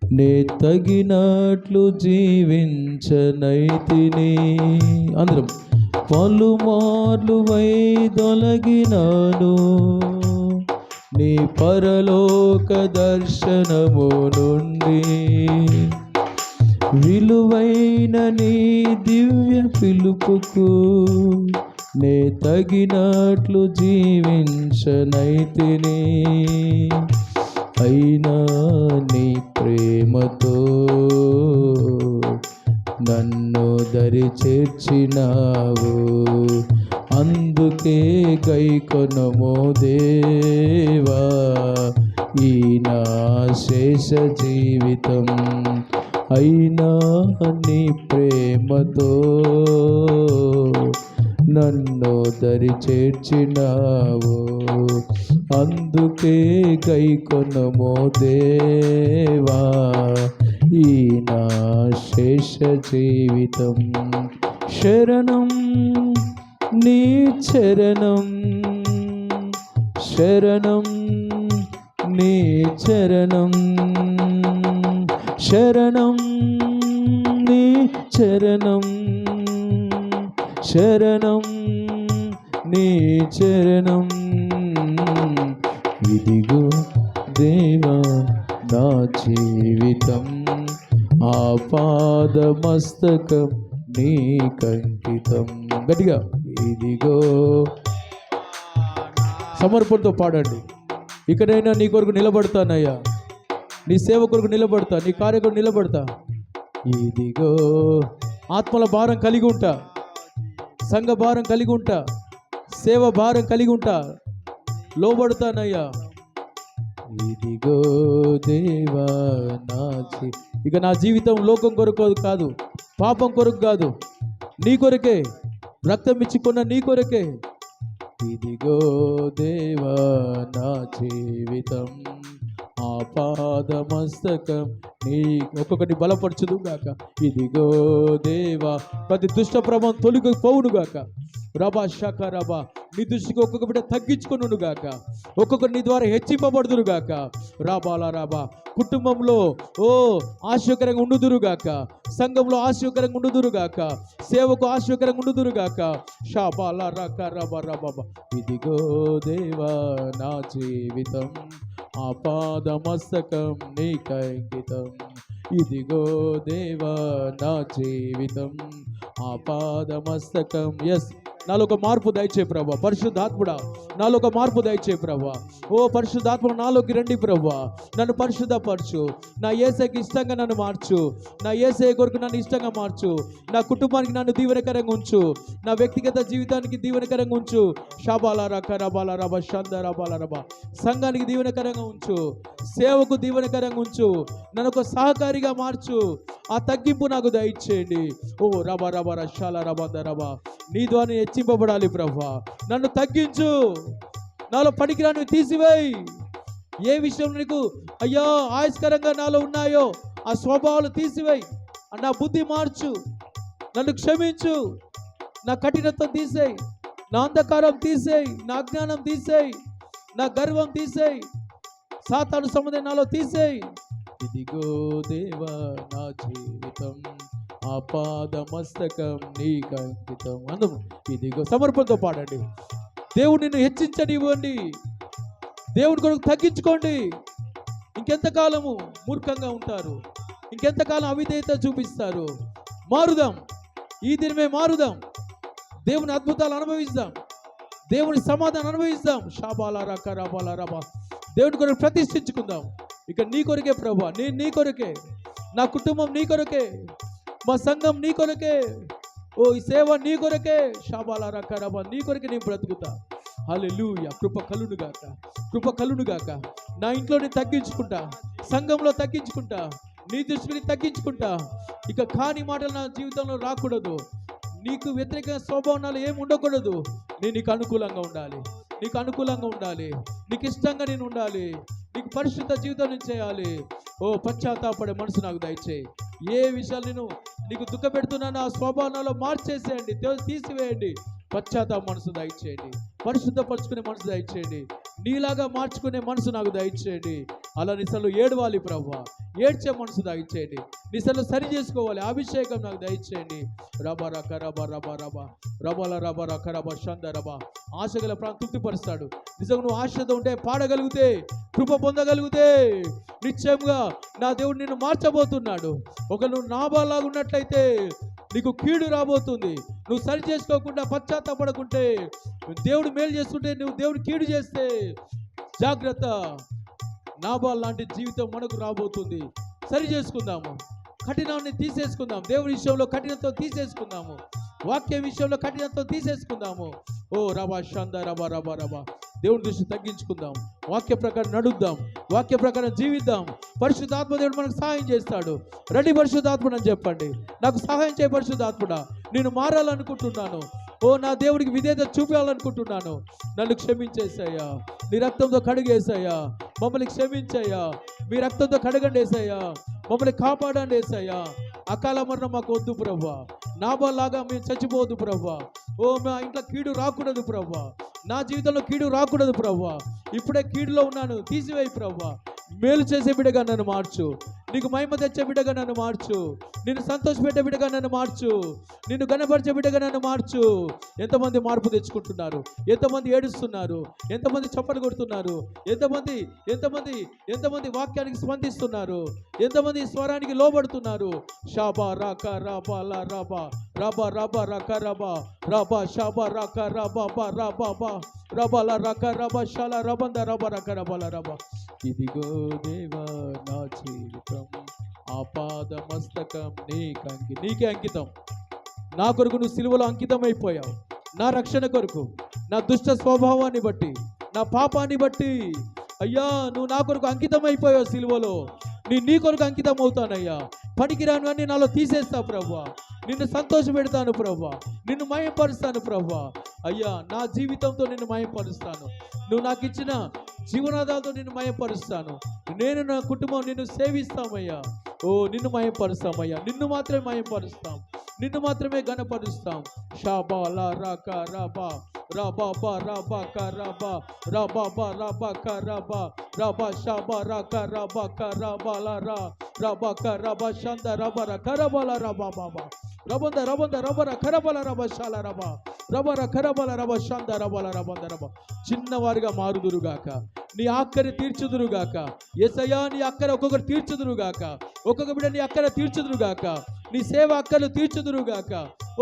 నే తగినట్లు జీవించనైతిని. అందరం పలుమార్లు వైదొలగినాను నీ పరలోక దర్శనము నుండి, విలువైన నీ దివ్య పిలుపుకు నే తగినట్లు జీవించనైతిని. అయినా నీ ప్రేమతో నన్ను దరి చేర్చినావు, అందుకే గైకొనుము దేవా ఈ నా శేష జీవితం. అయినా నీ ప్రేమతో నన్ను దరి చేర్చినావు, అందుకే గైకొనుము దేవా ఈ నా శేష జీవితం. శరణం నీ చరణం, శరణం నీ చరణం, శరణం నీ చరణం, శరణం నీ చరణం. ఇదిగో దేవా నా జీవితం, ఆపాదమస్తకం నీకంకితం. గట్టిగా ఇదిగో సమర్పణతో పాడండి. ఇకనైనా నీ కొరకు నిలబడతానయ్యా, నీ సేవ కొరకు నిలబడతా, నీ కార్య కొరకు నిలబడతా. ఇదిగో ఆత్మల భారం కలిగి ఉంటా, సంఘ భారం కలిగి ఉంటా, సేవ భారం కలిగి ఉంటా, లోబడతానయ్యా. ఇదిగో దేవా ఇక నా జీవితం లోకం కొరకు కాదు, పాపం కొరకు కాదు, నీ కొరకే, రక్తం ఇచ్చుకున్న నీ కొరకే. ఇదిగో దేవా నా జీవితం, ఆపాదమస్తకం నీ ఒక్కొక్కటి బలపరచుదు గాక. ఇదిగో దేవా ప్రతి దుష్ట ప్రభావం తొలగిపోవును గాక. రబా శాఖ రబా నీ దృష్టికి ఒక్కొక్క బిడ్డ తగ్గించుకును గాక, ఒక్కొక్కరు నీ ద్వారా హెచ్చింపబడుదురు గాక. రాబాలా రాబా కుటుంబంలో ఆశీర్వకరంగా ఉండుదురు గాక, సంఘంలో ఆశీర్వకరంగా ఉండుదురు గాక, సేవకు ఆశీర్వకరంగా ఉండుదురు గాక. షాబాలా రక రబా రబా. ఇదిగో దేవా నా జీవితం, ఆపాదమస్తకం నీకంకితం. ఇదిగో దేవా నా జీవితం, ఆపాదమస్తకం. ఎస్, నాలో ఒక మార్పు దయచే ప్రభా. పరిశుద్ధాత్ముడా నాలో ఒక మార్పు దయచే ప్రభా. ఓ పరిశుద్ధాత్మ నాలోకి రండి ప్రభా, నన్ను పరిశుద్ధపరచు. నా యేసయ్యకి ఇష్టంగా నన్ను మార్చు, నా యేసయ్య కొరకు నన్ను ఇష్టంగా మార్చు. నా కుటుంబానికి నన్ను దీవెనకరంగా ఉంచు, నా వ్యక్తిగత జీవితానికి దీవెనకరంగా ఉంచు. షాబాలా రక రబాలా రబా షంద రబాలా రబా సంఘానికి దీవెనకరంగా ఉంచు, సేవకు దీవెనకరంగా ఉంచు, నన్ను ఒక సహకారిగా మార్చు. ఆ తగ్గింపు నాకు దయచేయండి. ఓ రబా రబా రషాల రబా రబా, నీ ద్వారా హెచ్చింపబడాలి ప్రభా. నన్ను తగ్గించు, నాలో పనికిరాని తీసివేయి. ఏ విషయం నీకు అయ్యా ఆయస్కరంగా నాలో ఉన్నాయో ఆ స్వభావాలు తీసివేయి. నా బుద్ధి మార్చు, నన్ను క్షమించు, నా కఠినత్వం తీసేయి, నా అంధకారం తీసేయి, నా అజ్ఞానం తీసేయి, నా గర్వం తీసేయి, సాతాను సంబంధం నాలో తీసేయి. ఇదిగో దేవా నా జీవితం, ఆపాద మస్తకం నీకు అంకితం. అందము ఇదిగో సమర్పణతో పాడండి. దేవుడు నిన్ను హెచ్చించనివ్వండి, దేవుడి కొరకు తగ్గించుకోండి. ఇంకెంతకాలము మూర్ఖంగా ఉంటారు, ఇంకెంతకాలం అవిధేయత చూపిస్తారు? మారుదాం, ఈ దినమే మారుదాం. దేవుని అద్భుతాలు అనుభవిస్తాం, దేవుని సమాధానం అనుభవిస్తాం. షాబాలా రక రాబాలా రబా, దేవుడి కొరకు ప్రతిష్ఠించుకుందాం. ఇక నీ కొరకే ప్రభా, నేను నీ కొరకే, నా కుటుంబం నీ కొరకే, మా సంఘం నీ కొరకే, ఓ ఈ సేవ నీ కొరకే. షాబాలా రక రబా, నీ కొరకే నేను బ్రతుకుతా. హల్లెలూయా. కృప కలునుగాక, కృప కలునుగాక. నా ఇంట్లో నేను తగ్గించుకుంటా, సంఘంలో తగ్గించుకుంటా, నీ దృష్టిని తగ్గించుకుంటా. ఇక కాని మాటలు నా జీవితంలో రాకూడదు, నీకు వ్యతిరేక స్వభావాలు ఏమి ఉండకూడదు. నేను నీకు అనుకూలంగా ఉండాలి, నీకు అనుకూలంగా ఉండాలి, నీకు ఇష్టంగా నేను ఉండాలి, నీకు పరిశుద్ధ జీవితం నేను చేయాలి. ఓ పశ్చాత్తాపడే మనసు నాకు దయచేయి. ఏ విషయాలు నేను నీకు దుఃఖపెడుతున్నానో ఆ స్వభావాలలో మార్చేసేయండి, తీసివేయండి. పశ్చాత్తాప మనసు దయచేయండి, పరిశుద్ధపరచుకునే మనసు దయచేయండి, నీలాగా మార్చుకునే మనసు నాకు దయచేయండి. అలా నిసలు ఏడవాలి ప్రభా, ఏడ్చే మనసు దయచేయండి, నిసలు సరి చేసుకోవాలి. అభిషేకం నాకు దయచేయండి. రబా రక రబా రబా రబా రబాల రబా రక రబా షంద రబా. ఆశగల ప్రాణం తృప్తిపరుస్తాడు. నిజంగా నువ్వు ఆశతో ఉంటే, పాడగలిగితే, కృప పొందగలిగితే నిశ్చయంగా నా దేవుడు నిన్ను మార్చబోతున్నాడు. ఒక నువ్వు నాబాలాగా ఉన్నట్లయితే నీకు కీడు రాబోతుంది. నువ్వు సరి చేసుకోకుండా పశ్చాత్తాపడకుంటే, దేవుడు మేలు చేస్తుంటే నువ్వు దేవుడు కీడు చేస్తే జాగ్రత్త. నాబాల్ లాంటి జీవితం మనకు రాబోతుంది. సరి చేసుకుందాము, కఠినాన్ని తీసేసుకుందాం. దేవుడి విషయంలో కఠినతో తీసేసుకుందాము, వాక్య విషయంలో కఠినతో తీసేసుకుందాము. ఓ రబా షంద రబా రబా రబా. దేవుని దృష్టి తగ్గించుకుందాం, వాక్య ప్రకారం నడుద్దాం, వాక్య ప్రకారం జీవిద్దాం. పరిశుద్ధాత్మ దేవుడు మనకు సహాయం చేస్తాడు. రండి పరిశుద్ధాత్ముడు అని చెప్పండి, నాకు సహాయం చేయ పరిశుద్ధాత్ముడా, నేను మారాలనుకుంటున్నాను. ఓ నా దేవుడికి విధేయత చూపించాలనుకుంటున్నాను. నన్ను క్షమించేసాయా, నీ రక్తంతో కడిగేసాయా, మమ్మల్ని క్షమించాయా, మీ రక్తంతో కడగండి ఏసయ్యా, మమ్మల్ని కాపాడండి ఏసయ్యా. అకాల మరణం మాకు వద్దు ప్రభా, నాబాలాగా మేము చచ్చిపోవద్దు ప్రభా. ఓ మా ఇంట్లో కీడు రాకూడదు ప్రభా, నా జీవితంలో కీడు రాకూడదు ప్రభా. ఇప్పుడే కీడులో ఉన్నాను, తీసివేయి ప్రభా. మేలు చేసే బిడ్డగా నన్ను మార్చు, నీకు మహిమ తెచ్చే బిడ్డగా నన్ను మార్చు, నిన్ను సంతోషపెట్టే బిడ్డగా నన్ను మార్చు, నిన్ను గణపరిచే బిడ్డగా నన్ను మార్చు. ఎంతమంది మార్పు తెచ్చుకుంటున్నారు, ఎంతమంది ఏడుస్తున్నారు, ఎంతమంది చప్పట్లు కొడుతున్నారు, ఎంతమంది ఎంతమంది ఎంతమంది వాక్యానికి స్పందిస్తున్నారు, ఎంతమంది స్వరానికి లోబడుతున్నారు. షాబా రాక రాబా లా రాబా రాబా రాబా రక రాబా రాబా షాబా రాక రాబా బా రాబా బా రాబా లా రక రాబా షాలా రబంద రాబా రక రాబా లా రాబా. ఇదిగో దేవా నా జీవితం, ఆపాద మస్తకం నీకే అంకితం. నా కొరకు నువ్వు సిలువలో అంకితం అయిపోయావు, నా రక్షణ కొరకు, నా దుష్ట స్వభావాన్ని బట్టి, నా పాపాన్ని బట్టి అయ్యా నువ్వు నా కొరకు అంకితం అయిపోయావు సిలువలో. నీ కొరకు అంకితం అవుతానయ్యా. పనికిరానివన్నీ నాలో తీసేస్తా ప్రభా, నిన్ను సంతోష పెడతాను ప్రభా, నిన్ను మయంపరుస్తాను ప్రభా. అయ్యా నా జీవితంతో నిన్ను మయంపరుస్తాను, నువ్వు నాకు ఇచ్చిన జీవనాధాలతో నిన్ను మయంపరుస్తాను. నేను నా కుటుంబం నిన్ను సేవిస్తామయ్యా. ఓ నిన్ను మయంపరుస్తామయ్యా, నిన్ను మాత్రమే మయంపరుస్తాం, నిన్ను మాత్రమే గణపరుస్తాం. షాబా లా రాక రాబా రాబా బా రాబా క రాబా రాబా బా రాబా క రాబా రాబా షాబా రాక రాబా క రాబా లా రా రాబా క రాబా షంద రాబా రా కరబల రాబా బాబా రబంద రబంద రబర కరబల రబ శాల రబా రబర కరబల రబ షంద రబల రబంద రబ. చిన్నవారిగా మారుదురుగాక, నీ ఆక్కరి తీర్చుదురుగాక. యేసయ్యా నీ అక్కర ఒక్కొక్కరు తీర్చుదురుగాక, ఒక్కొక్క బిడ్డ నీ అక్కర తీర్చుదురుగాక, నీ సేవ అక్కలు తీర్చుదురుగాక.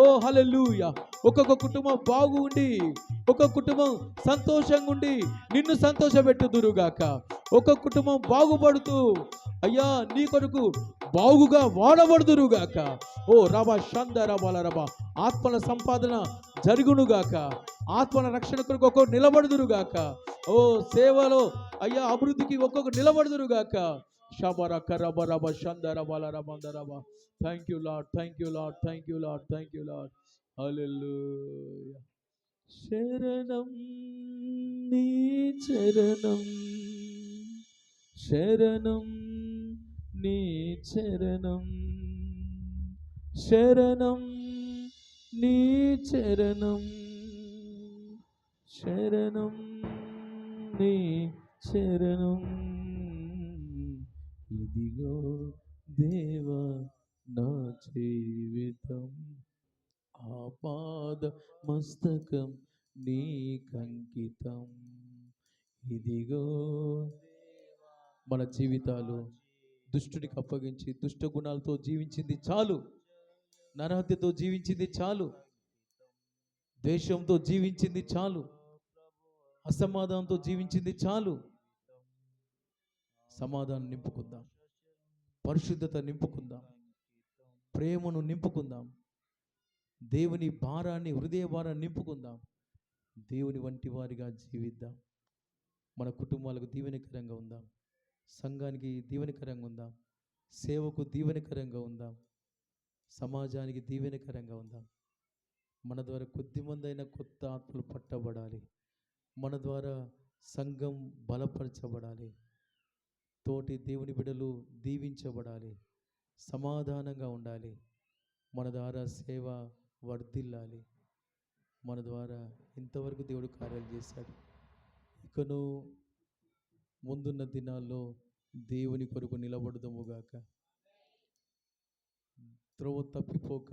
ఓ హల్లెలూయా. ఒక్కొక్క కుటుంబం బాగు ఉండి, ఒక్కొక్క కుటుంబం సంతోషంగా ఉండి నిన్ను సంతోషపెట్టుదురుగాక. ఒక్కొక్క కుటుంబం బాగుపడుతూ అయ్యా నీ కొరకు బాగుగా వాడబడుదురుగాక. ఓ రబా షంద రబాల రబా. ఆత్మల సంపాదన జరుగునుగాక, ఆత్మల రక్షణ కొరకు ఒక్కొక్క నిలబడుదురుగాక. ఓ సేవలో అయ్యా అభివృద్ధికి ఒక్కొక్క నిలబడుదురు గాక. షబరక రబ రబ షందర బల రబందరబ. Thank you Lord, thank you Lord, thank you Lord, thank you Lord. Hallelujah. శరణం నీ చరణం, శరణం నీ చరణం, శరణం నీ చరణం, శరణం నీ చరణం. ఇదిగో దేవా నా జీవితం, ఆపాద మస్తకం నీకంకితం. ఇదిగో మన జీవితాలు దుష్టునికి అప్పగించి దుష్ట గుణాలతో జీవించింది చాలు, నరహత్యతో జీవించింది చాలు, ద్వేషంతో జీవించింది చాలు, అసమాధానంతో జీవించింది చాలు. సమాధానం నింపుకుందాం, పరిశుద్ధత నింపుకుందాం, ప్రేమను నింపుకుందాం, దేవుని భారాన్ని, హృదయ భారాన్ని నింపుకుందాం. దేవుని వంటి వారిగా జీవిద్దాం. మన కుటుంబాలకు దీవెనకరంగా ఉందాం, సంఘానికి దీవెనకరంగా ఉందాం, సేవకు దీవెనకరంగా ఉందాం, సమాజానికి దీవెనకరంగా ఉందాం. మన ద్వారా కొద్దిమంది అయినా కొత్త ఆత్మలు పట్టబడాలి. మన ద్వారా సంఘం బలపరచబడాలి. తోటి దేవుని బిడ్డలు దీవించబడాలి, సమాధానంగా ఉండాలి. మన ద్వారా సేవ వర్ధిల్లాలి. మన ద్వారా ఇంతవరకు దేవుడు కార్యాలు చేశాడు. ఇకను ముందున్న దినాల్లో దేవుని కొరకు నిలబడదుముగాక. త్రోవ తప్పిపోక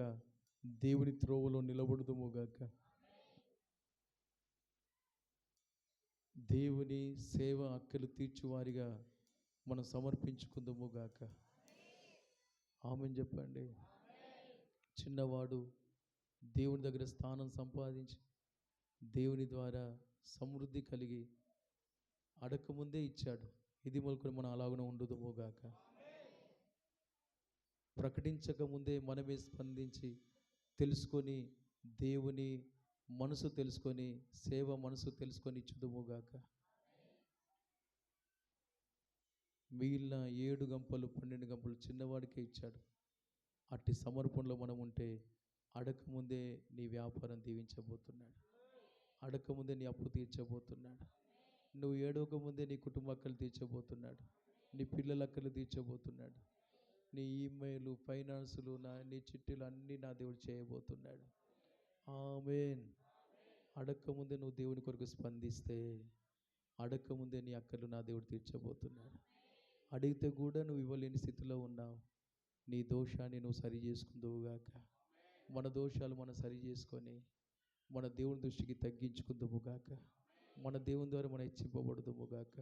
దేవుని త్రోవలో నిలబడదుముగాక. దేవుని సేవ అక్కలు తీర్చువారిగా మనం సమర్పించుకుందుముగాక. ఆమేన్ చెప్పండి. చిన్నవాడు దేవుని దగ్గర స్థానం సంపాదించి దేవుని ద్వారా సమృద్ధి కలిగి అడగకముందే ఇచ్చాడు. ఇది మొదలుకొని మనం అలాగనే ఉండుదుముగాక. ప్రకటించక ముందే మనమే స్పందించి తెలుసుకొని దేవుని మనసు తెలుసుకొని సేవ మనసు తెలుసుకొని ఇచ్చుదుముగాక. మిగిలిన 7 గంపలు 12 గంపలు చిన్నవాడికే ఇచ్చాడు. అట్టి సమర్పణలో మనం ఉంటే అడగకముందే నీ వ్యాపారం దీవించబోతున్నాడు, అడగకముందే నీ అప్పు తీర్చబోతున్నాడు, నువ్వు ఏడవకముందే నీ కుటుంబ అక్కలు తీర్చబోతున్నాడు, నీ పిల్లల అక్కలు తీర్చబోతున్నాడు, నీ ఈమెయిల్ ఫైనాన్సులు నీ చిట్టీలు అన్నీ నా దేవుడు చేయబోతున్నాడు. ఆమేన్. అడగకముందే నువ్వు దేవుని కొరకు స్పందిస్తే అడగకముందే నీ అక్కలు నా దేవుడు తీర్చబోతున్నాడు. అడిగితే కూడా నువ్వు ఇవ్వలేని స్థితిలో ఉన్నావు. నీ దోషాన్ని నువ్వు సరి చేసుకుందువుగాక. మన దోషాలు మనం సరి చేసుకొని మన దేవుని దృష్టికి తగ్గించుకుందుముగాక. మన దేవుని ద్వారా మనం హెచ్చింపబడుదుముగాక.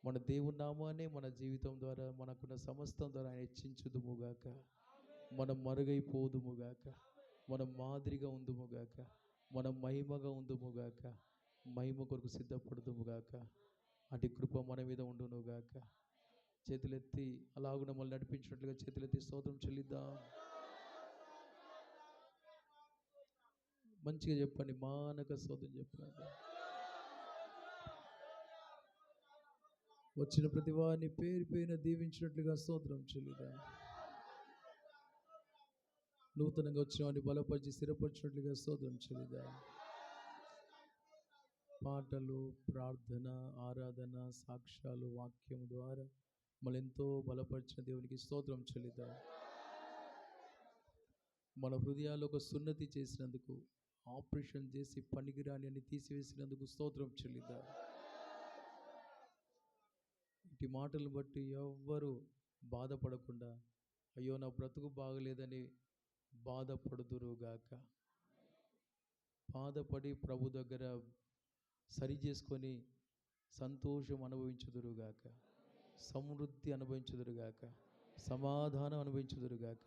మన దేవుని నామాన్ని మన జీవితం ద్వారా మనకున్న సమస్తం ద్వారా ఆయన హెచ్చించుదుముగాక. మనం మరుగైపోదుముగాక, మనం మాదిరిగా ఉందుముగాక, మనం మహిమగా ఉందుముగాక, మహిమ కొరకు సిద్ధపడుదుముగాక. అటు కృప మన మీద ఉండునుగాక. చేతులెత్తి అలాగున మళ్ళీ నడిపించినట్లుగా చేతులెత్తి స్తోత్రం చెల్లిద్దాం. మంచిగా చెప్పండి, మానక స్తోత్రం చెప్పండి. వచ్చిన ప్రతి వారిని పేరు పేరున దీవించినట్లుగా స్తోత్రం చెల్లిద్దాం. నూతనంగా వచ్చిన వారిని బలపరిచి స్థిరపరిచినట్లుగా స్తోత్రం చెల్లిద్దాం. పాటలు, ప్రార్థన, ఆరాధన, సాక్ష్యాలు, వాక్యం ద్వారా మళ్ళీ ఎంతో బలపరిచిన దేవునికి స్తోత్రం చెల్లిద్దాం. మన హృదయాల్లో ఒక సున్నతి చేసినందుకు, ఆపరేషన్ చేసి పనికిరాని అని తీసివేసినందుకు స్తోత్రం చెల్లిద్దాం. ఇటు మాటలు బట్టి ఎవ్వరూ బాధపడకుండా అయ్యో నా బ్రతుకు బాగలేదని బాధపడుదురుగాక. బాధపడి ప్రభు దగ్గర సరి చేసుకొని సంతోషం అనుభవించుదురుగాక, సమృద్ధి అనుభవించుదురుగాక, సమాధానం అనుభవించుదురుగాక,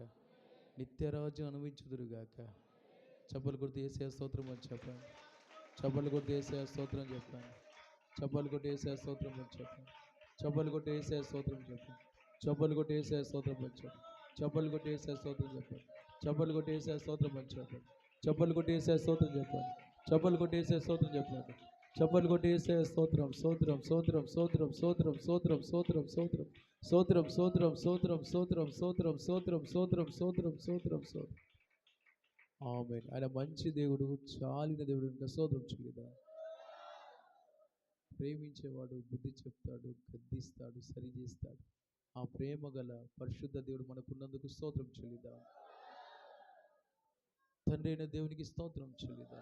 నిత్యరాజ్యం అనుభవించుదురుగాక. చప్పలు కొడితే యేసయ్య స్తోత్రం అని చెప్పండి. చప్పలు కొడితే యేసయ్య స్తోత్రం చెప్పండి. చప్పలు కొట్టి యేసయ్య స్తోత్రం అని చెప్పండి. చప్పలు కొట్టి యేసయ్య స్తోత్రం చెప్పండి. చప్పలు కొట్టి యేసయ్య స్తోత్రం అని చెప్పండి. చప్పలు కొట్టి యేసయ్య స్తోత్రం చెప్పండి. చప్పలు కొట్టి యేసయ్య స్తోత్రం అని చెప్పండి. చప్పలు కొట్టి యేసయ్య స్తోత్రం చెప్పండి. చప్పలు కొట్టి యేసయ్య స్తోత్రం చెప్పండి. చప్పట్లు కొట్టి యేసయ్య స్తోత్రం స్తోత్రం స్తోత్రం స్తోత్రం స్తోత్రం స్తోత్రం స్తోత్రం స్తోత్రం స్తోత్రం స్తోత్రం స్తోత్రం స్తోత్రం స్తోత్రం స్తోత్రం స్తోత్రం స్తోత్రం స్తోత్రం స్తోత్రం. ఆమేన్. ఆయన మంచి దేవుడు, చాలిన దేవుడు. ఇంకా స్తోత్రం చెల్లిదా. ప్రేమించేవాడు బుద్ధి చెప్తాడు, గద్దిస్తాడు, సరి చేస్తాడు. ఆ ప్రేమ గల పరిశుద్ధ దేవుడు మనకున్నందుకు స్తోత్రం చెల్లిదా. తండ్రి అయిన దేవునికి స్తోత్రం చెల్లిదా.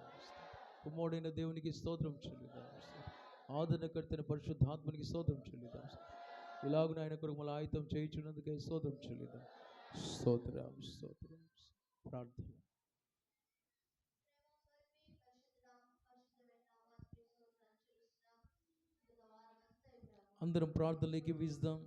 కుమారుడైన దేవునికి స్తోత్రం చెల్లిదా. ఆదరణకర్తైన పరిశుద్ధాత్మనికి స్తోత్రం చెల్లిదా. ఇలాగున ఆయన కొరకు మళ్ళీ ఆయుధం చేయించున్నందుకే స్తోత్రం చెల్లిదా. స్తోత్రం స్తోత్రం. ప్రార్థన. అందరం ప్రార్థనలోకి విజ్దాం.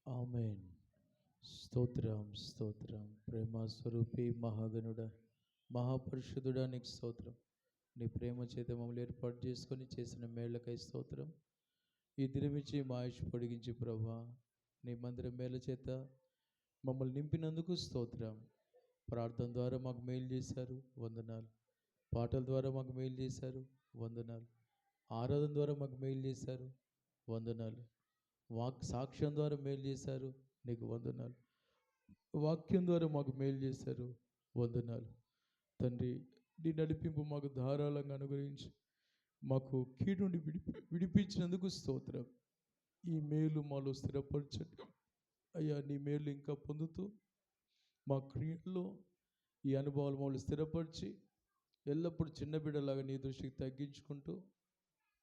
ఆమేన్. స్తోత్రం స్తోత్రం. ప్రేమ స్వరూపి మహాగణుడ, మహాపరిశుద్ధుడా నీకు స్తోత్రం. నీ ప్రేమ చేత మమ్మల్ని ఏర్పాటు చేసుకొని చేసిన మేళ్లకై స్తోత్రం. ఈ దినమిచ్చి మా ఆయుష్ పొడిగించి ప్రభా, నీ మందిరం మేళ్ళ చేత మమ్మల్ని నింపినందుకు స్తోత్రం. ప్రార్థన ద్వారా మాకు మేలు చేశారు, వందనాలు. పాటల ద్వారా మాకు మేలు చేశారు, వందనాలు. ఆరాధన ద్వారా మాకు మేలు చేశారు, వందనాలు. సాక్ష్యం ద్వారా మేలు చేశారు, నీకు వందనాలు. వాక్యం ద్వారా మాకు మేలు చేశారు, వందనాలు. తండ్రి, నీ నడిపింపు మాకు ధారాళంగా అనుగ్రహించి మాకు కీడు నుండి విడిపించినందుకు స్తోత్రం. ఈ మేలు మాలో స్థిరపరచండి అయ్యా. నీ మేలు ఇంకా పొందుతూ మా క్రియల్లో ఈ అనుభవాలు మమ్మల్ని స్థిరపరిచి ఎల్లప్పుడూ చిన్న బిడ్డలాగా నీ దృష్టికి తగ్గించుకుంటూ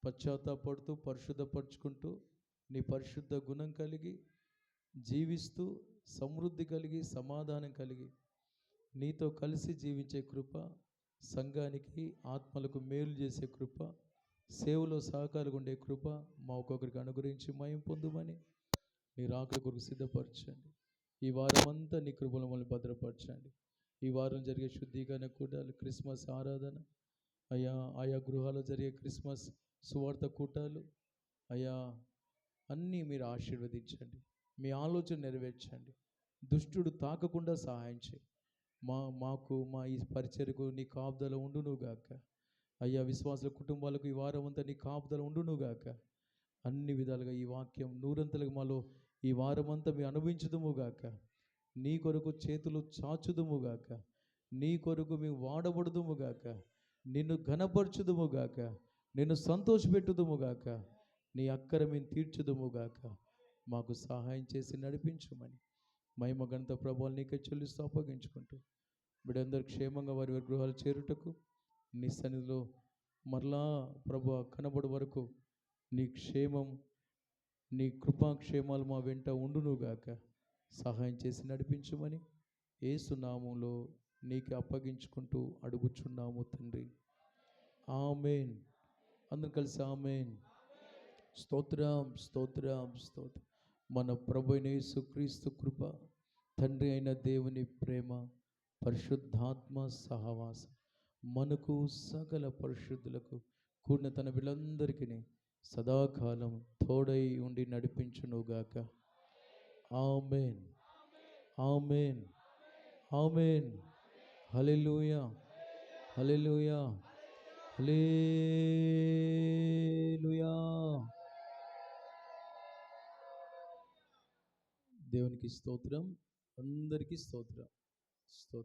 పశ్చాత్తాపడుతూ పరిశుద్ధపరచుకుంటూ నీ పరిశుద్ధ గుణం కలిగి జీవిస్తూ సమృద్ధి కలిగి సమాధానం కలిగి నీతో కలిసి జీవించే కృప, సంఘానికి ఆత్మలకు మేలు చేసే కృప, సేవలో సహకారంగా ఉండే కృప మా ఒక్కొక్కరికి అనుగ్రహించి మయం పొందుమని నీ రాకడ కొరకు సిద్ధపరచండి. ఈ వారం అంతా నీ కృపలో మమ్మల్ని భద్రపరచండి. ఈ వారం జరిగే శుద్ధీకరణ కూటాలు, క్రిస్మస్ ఆరాధన అయ్యా, ఆయా గృహాల్లో జరిగే క్రిస్మస్ సువార్త కూటాలు అయ్యా, అన్నీ మీరు ఆశీర్వదించండి. మీ ఆలోచన నెరవేర్చండి. దుష్టుడు తాకకుండా సహాయం చేయి. మాకు మా ఈ పరిచర్యకు నీ కాపుదల ఉండునుగాక అయ్యా. విశ్వాసుల కుటుంబాలకు ఈ వారం అంతా నీ కాపుదల ఉండునుగాక. అన్ని విధాలుగా ఈ వాక్యం నూరంతలుగా మాలో ఈ వారమంతా మేము అనుభవించుదుముగాక. నీ కొరకు చేతులు చాచుదుముగాక. నీ కొరకు మేము వాడబడుదుముగాక. నిన్ను ఘనపరచుదుముగాక. నిన్ను సంతోషపెట్టుదుముగాక. నీ అక్కర మేము తీర్చుదుముగాక. మాకు సహాయం చేసి నడిపించమని మహిమ ఘనత ప్రభావాలు నీకే చెల్లిస్తూ అప్పగించుకుంటూ బిడ్డందరూ క్షేమంగా వారి వారి గృహాలు చేరుటకు నీ సన్నిధిలో మరలా ప్రభు కనబడు వరకు నీ క్షేమం, నీ కృపాక్షేమాలు మా వెంట ఉండునుగాక. సహాయం చేసి నడిపించమని యేసు నామములో నీకు అప్పగించుకుంటూ అడుగుచున్నాము తండ్రి. ఆమేన్. అందరం కలిసి ఆమేన్. స్తోత్రం, స్తోత్రం, స్తోత్రం. మన ప్రభు అయిన యేసుక్రీస్తు కృప, తండ్రి అయిన దేవుని ప్రేమ, పరిశుద్ధాత్మ సహవాసం మనకు సకల పరిశుద్ధులకు కూడిన తన వీళ్ళందరికీ సదాకాలం తోడై ఉండి నడిపించునుగాక. ఆమేన్, ఆమేన్, ఆమేన్. హల్లెలూయా, హల్లెలూయా, హల్లెలూయా. దేవునికి స్తోత్రం, అందరికీ స్తోత్రం.